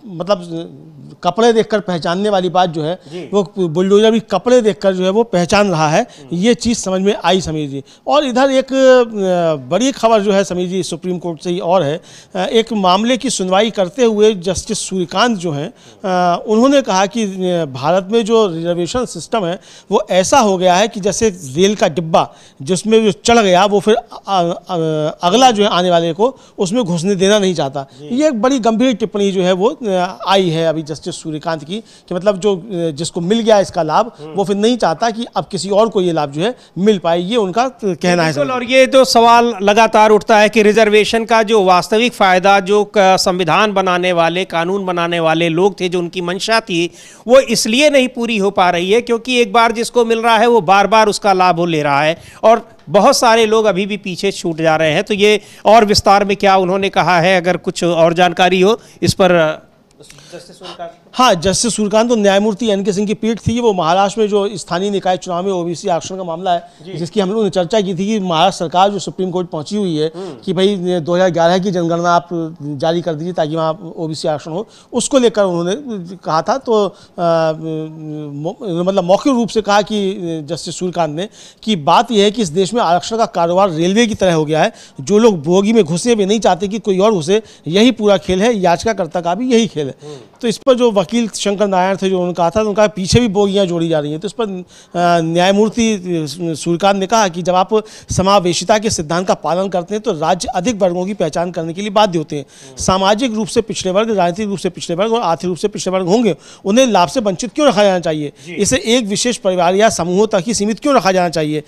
मतलब कपड़े देखकर पहचानने वाली बात जो है, वो बुलडोजर भी कपड़े देखकर जो है वो पहचान रहा है, ये चीज़ समझ में आई समीर जी। और इधर एक बड़ी खबर जो है समीर जी सुप्रीम कोर्ट से ही और है, एक मामले की सुनवाई करते हुए जस्टिस सूर्यकांत जो हैं, उन्होंने कहा कि भारत में जो रिजर्वेशन सिस्टम है वो ऐसा हो गया है कि जैसे रेल का डिब्बा जिसमें जो चढ़ गया वो फिर अगला जो है आने वाले को उसमें घुसने देना नहीं चाहता। ये एक बड़ी गंभीर टिप्पणी जो है वो आई है अभी जस्टिस सूर्यकांत की, कि मतलब जो जिसको मिल गया इसका लाभ वो फिर नहीं चाहता कि अब किसी और को ये लाभ जो है मिल पाए, ये उनका कहना है। और ये तो सवाल लगातार उठता है कि रिजर्वेशन का जो वास्तविक फायदा जो संविधान बनाने वाले, कानून बनाने वाले लोग थे, जो उनकी मंशा थी, वो इसलिए नहीं पूरी हो पा रही है क्योंकि एक बार जिसको मिल रहा है वो बार बार उसका लाभ वो ले रहा है और बहुत सारे लोग अभी भी पीछे छूट जा रहे हैं। तो ये और विस्तार में क्या उन्होंने कहा है, अगर कुछ और जानकारी हो इस पर। हाँ, जस्टिस सूर्यकांत तो न्यायमूर्ति एन के सिंह की पीठ थी। वो महाराष्ट्र में जो स्थानीय निकाय चुनाव में ओबीसी आरक्षण का मामला है, जिसकी हम लोगों ने चर्चा की थी कि महाराष्ट्र सरकार जो सुप्रीम कोर्ट पहुंची हुई है कि भाई 2011 की जनगणना आप जारी कर दीजिए ताकि वहाँ ओबीसी आरक्षण हो, उसको लेकर उन्होंने कहा था। तो मतलब मौखिक रूप से कहा कि जस्टिस सूर्यकांत ने कि बात यह है कि इस देश में आरक्षण का कारोबार रेलवे की तरह हो गया है। जो लोग बोगी में घुसे वे नहीं चाहते कि कोई और घुसे, यही पूरा खेल है, याचिकाकर्ता का भी यही खेल है। तो इस पर जो वकील शंकर नारायण थे जो उन्होंने कहा था, तो उनका पीछे भी बोगियां जोड़ी जा रही हैं। तो इस पर न्यायमूर्ति सूर्यकांत ने कहा कि जब आप समावेशिता के सिद्धांत का पालन करते हैं तो राज्य अधिक वर्गों की पहचान करने के लिए बाध्य होते हैं। सामाजिक रूप से पिछड़े वर्ग, राजनीतिक रूप से पिछड़े वर्ग और आर्थिक रूप से पिछड़े वर्ग होंगे, उन्हें लाभ से वंचित क्यों रखा जाना चाहिए? इसे एक विशेष परिवार या समूहों तक ही सीमित क्यों रखा जाना चाहिए?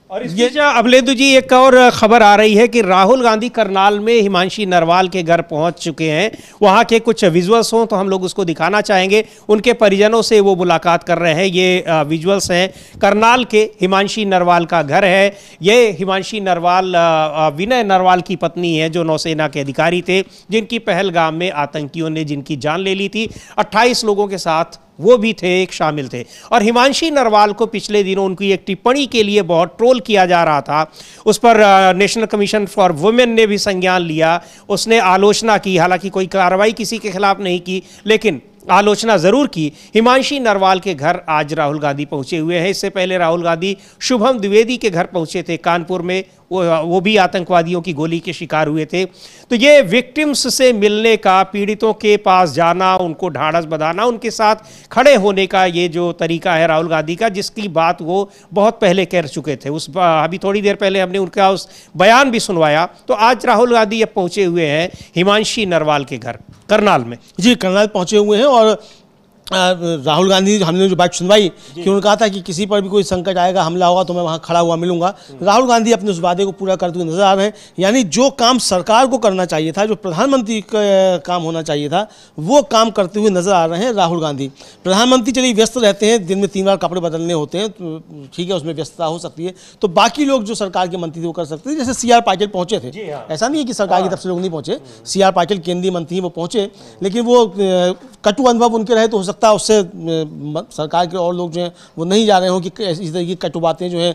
और इस बीच अमलेंदु जी एक और खबर आ रही है कि राहुल गांधी करनाल में हिमांशी नरवाल के घर पहुंच चुके हैं। वहां के कुछ विजुअल्स हों तो हम लोग उसको दिखाना चाहेंगे। उनके परिजनों से वो मुलाकात कर रहे हैं। ये विजुअल्स हैं, करनाल के हिमांशी नरवाल का घर है। ये हिमांशी नरवाल विनय नरवाल की पत्नी है, जो नौसेना के अधिकारी थे, जिनकी पहलगाम में आतंकियों ने जिनकी जान ले ली थी। 28 लोगों के साथ वो भी थे, एक शामिल थे। और हिमांशी नरवाल को पिछले दिनों उनकी एक टिप्पणी के लिए बहुत ट्रोल किया जा रहा था। उस पर नेशनल कमीशन फॉर वुमेन ने भी संज्ञान लिया, उसने आलोचना की। हालांकि कोई कार्रवाई किसी के खिलाफ नहीं की, लेकिन आलोचना जरूर की। हिमांशी नरवाल के घर आज राहुल गांधी पहुंचे हुए हैं। इससे पहले राहुल गांधी शुभम द्विवेदी के घर पहुंचे थे कानपुर में। वो भी आतंकवादियों की गोली के शिकार हुए थे। तो ये विक्टिम्स से मिलने का, पीड़ितों के पास जाना, उनको ढाढ़स बंधाना, उनके साथ खड़े होने का ये जो तरीका है राहुल गांधी का, जिसकी बात वो बहुत पहले कर चुके थे। अभी थोड़ी देर पहले हमने उनका उस बयान भी सुनवाया। तो आज राहुल गांधी अब पहुंचे हुए हैं हिमांशी नरवाल के घर करनाल में। जी, करनाल पहुंचे हुए हैं। और राहुल गांधी, हमने जो बात सुनवाई कि उन्होंने कहा था कि किसी पर भी कोई संकट आएगा, हमला होगा तो मैं वहां खड़ा हुआ मिलूंगा। राहुल गांधी अपने उस वादे को पूरा करते हुए नजर आ रहे हैं। यानी जो काम सरकार को करना चाहिए था, जो प्रधानमंत्री का काम होना चाहिए था, वो काम करते हुए नजर आ रहे हैं राहुल गांधी। प्रधानमंत्री चलिए व्यस्त रहते हैं, दिन में 3 बार कपड़े बदलने होते हैं, तो ठीक है, उसमें व्यस्तता हो सकती है। तो बाकी लोग जो सरकार के मंत्री थे वो कर सकते थे। जैसे CR पाटिल पहुंचे थे, ऐसा नहीं है कि सरकार की तरफ से लोग नहीं पहुंचे। CR पाटिल केंद्रीय मंत्री वो पहुंचे, लेकिन वो कटु अनुभव उनके रहे तो हो सकता है उससे सरकार के और लोग जो हैं वो नहीं जा रहे हो कि इस तरह की कटु बातें जो है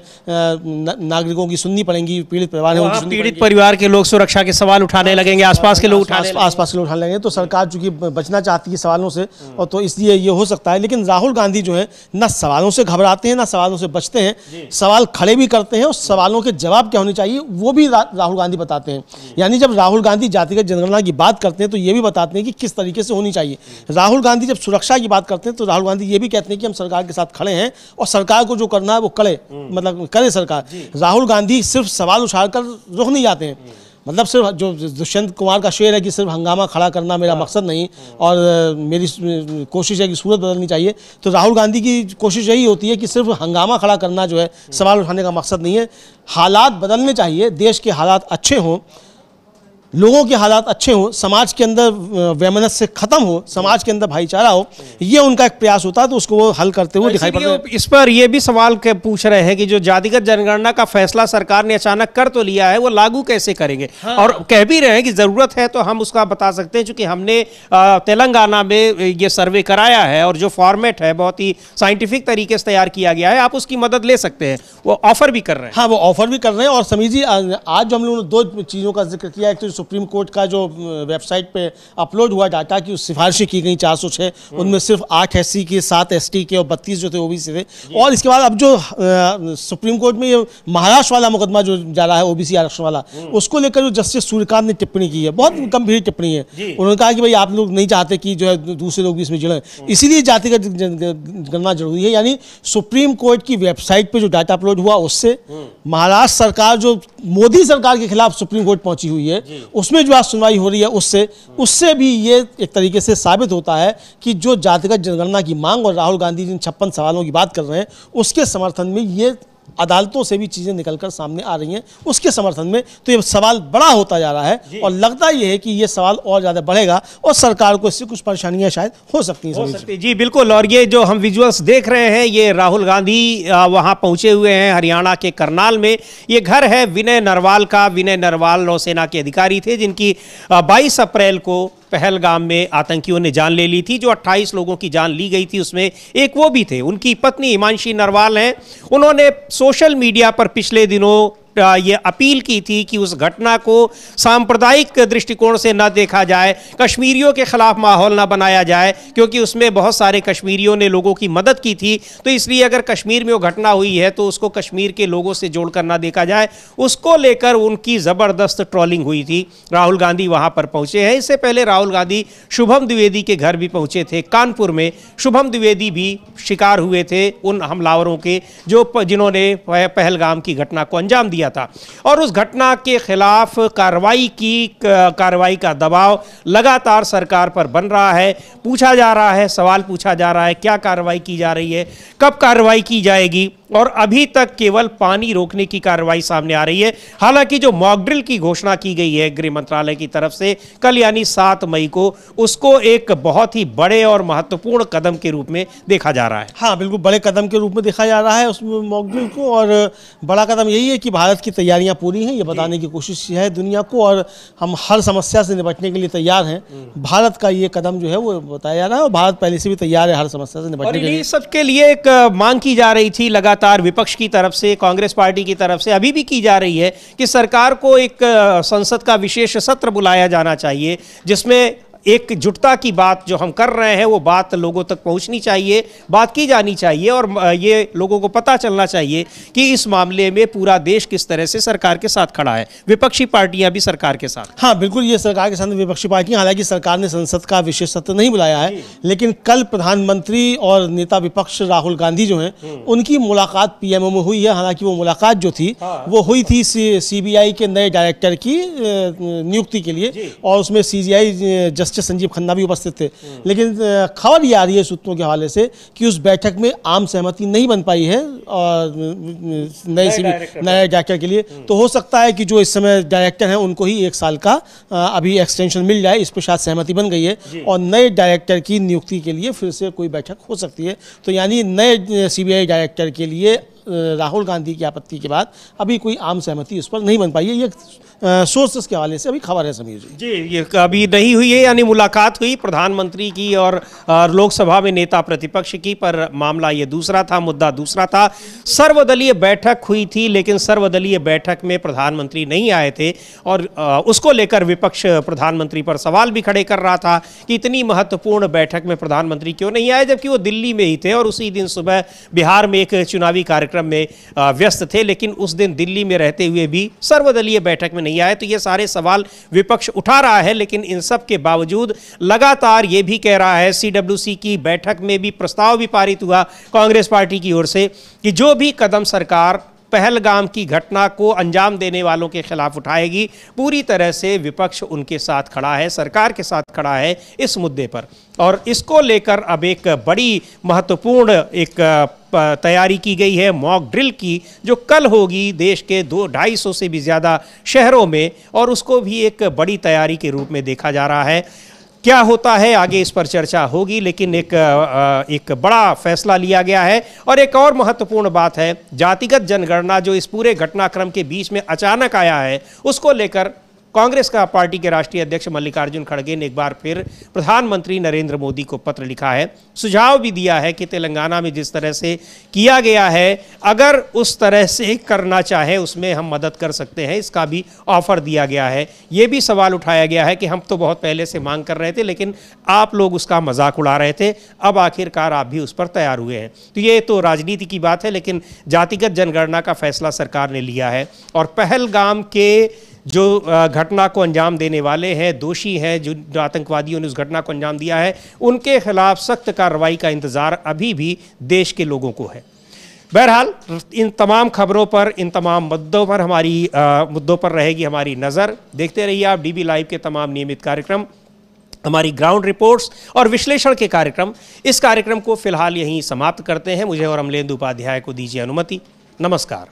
नागरिकों की सुननी पड़ेंगी, पीड़ित परिवार है, पीड़ित परिवार के लोग सुरक्षा के सवाल उठाने लगेंगे, आसपास के लोग उठाने लगेंगे। तो सरकार चूंकि बचना चाहती है सवालों से, और तो इसलिए ये हो सकता है। लेकिन राहुल गांधी जो है ना सवालों से घबराते हैं, ना सवालों से बचते हैं, सवाल खड़े भी करते हैं और सवालों के जवाब क्या होने चाहिए वो भी राहुल गांधी बताते हैं। यानी जब राहुल गांधी जातिगत जनगणना की बात करते हैं तो ये भी बताते हैं कि किस तरीके से होनी चाहिए। राहुल गांधी जब सुरक्षा की बात करते हैं तो राहुल गांधी ये भी कहते हैं कि हम सरकार के साथ खड़े हैं और सरकार को जो करना है वो करे, मतलब करे सरकार। राहुल गांधी सिर्फ सवाल उछालकर रुक नहीं जाते हैं। मतलब सिर्फ जो दुष्यंत कुमार का शेर है कि सिर्फ हंगामा खड़ा करना मेरा मकसद नहीं और मेरी कोशिश है कि सूरत बदलनी चाहिए, तो राहुल गांधी की कोशिश यही होती है कि सिर्फ हंगामा खड़ा करना जो है सवाल उठाने का मकसद नहीं है। हालात बदलने चाहिए, देश के हालात अच्छे हों, लोगों के हालात अच्छे हों, समाज के अंदर वैमनस्य खत्म हो, समाज के अंदर भाईचारा हो, ये उनका एक प्रयास होता है। तो उसको वो हल करते हुए दिखाई पड़ता है। इस पर ये भी सवाल पूछ रहे हैं कि जो जातिगत जनगणना का फैसला सरकार ने अचानक कर तो लिया है, वो लागू कैसे करेंगे। हाँ। और कह भी रहे हैं कि जरूरत है तो हम उसका बता सकते हैं, क्योंकि हमने तेलंगाना में ये सर्वे कराया है और जो फॉर्मेट है बहुत ही साइंटिफिक तरीके से तैयार किया गया है, आप उसकी मदद ले सकते हैं। वो ऑफर भी कर रहे हैं। हाँ, वो ऑफर भी कर रहे हैं। और समीर जी, आज जो हम लोगों ने 2 चीज़ों का जिक्र किया, एक तो सुप्रीम कोर्ट का जो वेबसाइट पे अपलोड हुआ डाटा की सिफारिशें की गई 406, उनमें सिर्फ 8 SC के, 7 ST के और 32 जो थे OBC थे। और इसके बाद अब जो सुप्रीम कोर्ट में ये महाराष्ट्र वाला मुकदमा जो जा रहा है OBC आरक्षण वाला, उसको लेकर जो जस्टिस सूर्यकांत ने टिप्पणी की है, बहुत गंभीर टिप्पणी है। उन्होंने कहा कि भाई आप लोग नहीं चाहते कि जो है दूसरे लोग भी इसमें जुड़े, इसीलिए जातिगत गणना जरूरी है। यानी सुप्रीम कोर्ट की वेबसाइट पर जो डाटा अपलोड हुआ उससे, महाराष्ट्र सरकार जो मोदी सरकार के खिलाफ सुप्रीम कोर्ट पहुंची हुई है उसमें जो आज सुनवाई हो रही है, उससे भी ये एक तरीके से साबित होता है कि जो जातिगत जनगणना की मांग और राहुल गांधी जिन 56 सवालों की बात कर रहे हैं उसके समर्थन में ये अदालतों से भी चीजें निकलकर सामने आ रही हैं, उसके समर्थन में। तो ये सवाल बड़ा होता जा रहा है और लगता ये है कि ये सवाल और ज्यादा बढ़ेगा और सरकार को इससे कुछ परेशानियां शायद हो सकती हैं। जी बिल्कुल। और ये जो हम विजुअल्स देख रहे हैं, ये राहुल गांधी वहां पहुंचे हुए हैं हरियाणा के करनाल में। ये घर है विनय नरवाल का। विनय नरवाल नौसेना के अधिकारी थे जिनकी 22 अप्रैल को पहलगाम में आतंकियों ने जान ले ली थी। जो 28 लोगों की जान ली गई थी उसमें एक वो भी थे। उनकी पत्नी हिमांशी नरवाल हैं। उन्होंने सोशल मीडिया पर पिछले दिनों ये अपील की थी कि उस घटना को सांप्रदायिक दृष्टिकोण से न देखा जाए, कश्मीरियों के खिलाफ माहौल न बनाया जाए, क्योंकि उसमें बहुत सारे कश्मीरियों ने लोगों की मदद की थी। तो इसलिए अगर कश्मीर में वो घटना हुई है तो उसको कश्मीर के लोगों से जोड़कर ना देखा जाए। उसको लेकर उनकी ज़बरदस्त ट्रोलिंग हुई थी। राहुल गांधी वहाँ पर पहुँचे हैं। इससे पहले राहुल गांधी शुभम द्विवेदी के घर भी पहुँचे थे कानपुर में। शुभम द्विवेदी भी शिकार हुए थे उन हमलावरों के जिन्होंने पहलगाम की घटना को अंजाम दिया था। और उस घटना के खिलाफ कार्रवाई का दबाव लगातार सरकार पर बन रहा है। पूछा जा रहा है, सवाल पूछा जा रहा है, क्या कार्रवाई की जा रही है, कब कार्रवाई की जाएगी। और अभी तक केवल पानी रोकने की कार्रवाई सामने आ रही है। हालांकि जो मॉक ड्रिल की घोषणा की गई है गृह मंत्रालय की तरफ से कल यानी 7 मई को, उसको एक बहुत ही बड़े और महत्वपूर्ण कदम के रूप में देखा जा रहा है। हाँ, बिल्कुल बड़े कदम के रूप में देखा जा रहा है उसमें मॉक ड्रिल को, और बड़ा कदम यही है कि भारत की तैयारियां पूरी हैं, ये बताने की कोशिश है दुनिया को, और हम हर समस्या से निपटने के लिए तैयार हैं। भारत का ये कदम जो है वो बताया जा रहा है, और भारत पहले से भी तैयार है हर समस्या से निपटने के लिए। सबके लिए एक मांग की जा रही थी लगातार विपक्ष की तरफ से, कांग्रेस पार्टी की तरफ से अभी भी की जा रही है कि सरकार को एक संसद का विशेष सत्र बुलाया जाना चाहिए, जिसमें एकजुटता की बात जो हम कर रहे हैं वो बात लोगों तक पहुंचनी चाहिए, बात की जानी चाहिए, और ये लोगों को पता चलना चाहिए कि इस मामले में पूरा देश किस तरह से सरकार के साथ खड़ा है, विपक्षी पार्टियां भी सरकार के साथ। हाँ बिल्कुल, ये सरकार के साथ विपक्षी पार्टियां, हालांकि सरकार ने संसद का विशेष सत्र नहीं बुलाया है, लेकिन कल प्रधानमंत्री और नेता विपक्ष राहुल गांधी जो हैं उनकी मुलाकात पीएमओ में हुई है। हालांकि वो मुलाकात जो थी वो हुई थी सीबीआई के नए डायरेक्टर की नियुक्ति के लिए, और उसमें सीबीआई संजीव खन्ना भी उपस्थित थे। लेकिन खबर ये आ रही है सूत्रों के हवाले से कि उस बैठक में आम सहमति नहीं बन पाई है और नए डायरेक्टर के लिए। तो हो सकता है कि जो इस समय डायरेक्टर हैं उनको ही 1 साल का अभी एक्सटेंशन मिल जाए, इस पर शायद सहमति बन गई है, और नए डायरेक्टर की नियुक्ति के लिए फिर से कोई बैठक हो सकती है। तो यानी नए सीबीआई डायरेक्टर के लिए राहुल गांधी की आपत्ति के बाद अभी कोई आम सहमति उस पर नहीं बन पाई है। ये सोर्सेस के हवाले से अभी खबर है समीर जी। ये अभी नहीं हुई है, यानी मुलाकात हुई प्रधानमंत्री की और लोकसभा में नेता प्रतिपक्ष की, पर मामला ये दूसरा था, मुद्दा दूसरा था। सर्वदलीय बैठक हुई थी, लेकिन सर्वदलीय बैठक में प्रधानमंत्री नहीं आए थे, और उसको लेकर विपक्ष प्रधानमंत्री पर सवाल भी खड़े कर रहा था कि इतनी महत्वपूर्ण बैठक में प्रधानमंत्री क्यों नहीं आए, जबकि वो दिल्ली में ही थे और उसी दिन सुबह बिहार में एक चुनावी कार्यक्रम में व्यस्त थे, लेकिन उस दिन दिल्ली में रहते हुए भी सर्वदलीय बैठक में नहीं आए। तो ये सारे सवाल विपक्ष उठा रहा है, लेकिन इन सब के बावजूद लगातार ये भी कह रहा है, सीडब्ल्यूसी की बैठक में भी प्रस्ताव भी पारित हुआ कांग्रेस पार्टी की ओर से कि जो भी कदम सरकार पहलगाम की घटना को अंजाम देने वालों के खिलाफ उठाएगी, पूरी तरह से विपक्ष उनके साथ खड़ा है, सरकार के साथ खड़ा है इस मुद्दे पर। और इसको लेकर अब एक बड़ी महत्वपूर्ण एक तैयारी की गई है मॉक ड्रिल की, जो कल होगी देश के 200-250 से भी ज़्यादा शहरों में, और उसको भी एक बड़ी तैयारी के रूप में देखा जा रहा है। क्या होता है आगे इस पर चर्चा होगी, लेकिन एक बड़ा फैसला लिया गया है। और एक और महत्वपूर्ण बात है, जातिगत जनगणना जो इस पूरे घटनाक्रम के बीच में अचानक आया है, उसको लेकर कांग्रेस का पार्टी के राष्ट्रीय अध्यक्ष मल्लिकार्जुन खड़गे ने एक बार फिर प्रधानमंत्री नरेंद्र मोदी को पत्र लिखा है, सुझाव भी दिया है कि तेलंगाना में जिस तरह से किया गया है, अगर उस तरह से करना चाहे उसमें हम मदद कर सकते हैं, इसका भी ऑफर दिया गया है। ये भी सवाल उठाया गया है कि हम तो बहुत पहले से मांग कर रहे थे, लेकिन आप लोग उसका मजाक उड़ा रहे थे, अब आखिरकार आप भी उस पर तैयार हुए हैं। तो ये तो राजनीति की बात है, लेकिन जातिगत जनगणना का फैसला सरकार ने लिया है, और पहलगाम के जो घटना को अंजाम देने वाले हैं, दोषी हैं, जो आतंकवादियों ने उस घटना को अंजाम दिया है, उनके खिलाफ सख्त कार्रवाई का इंतजार अभी भी देश के लोगों को है। बहरहाल इन तमाम खबरों पर, इन तमाम मुद्दों पर रहेगी हमारी नज़र। देखते रहिए आप डीबी लाइव के तमाम नियमित कार्यक्रम, हमारी ग्राउंड रिपोर्ट्स और विश्लेषण के कार्यक्रम। इस कार्यक्रम को फिलहाल यहीं समाप्त करते हैं। मुझे और अमलेंदु उपाध्याय को दीजिए अनुमति। नमस्कार।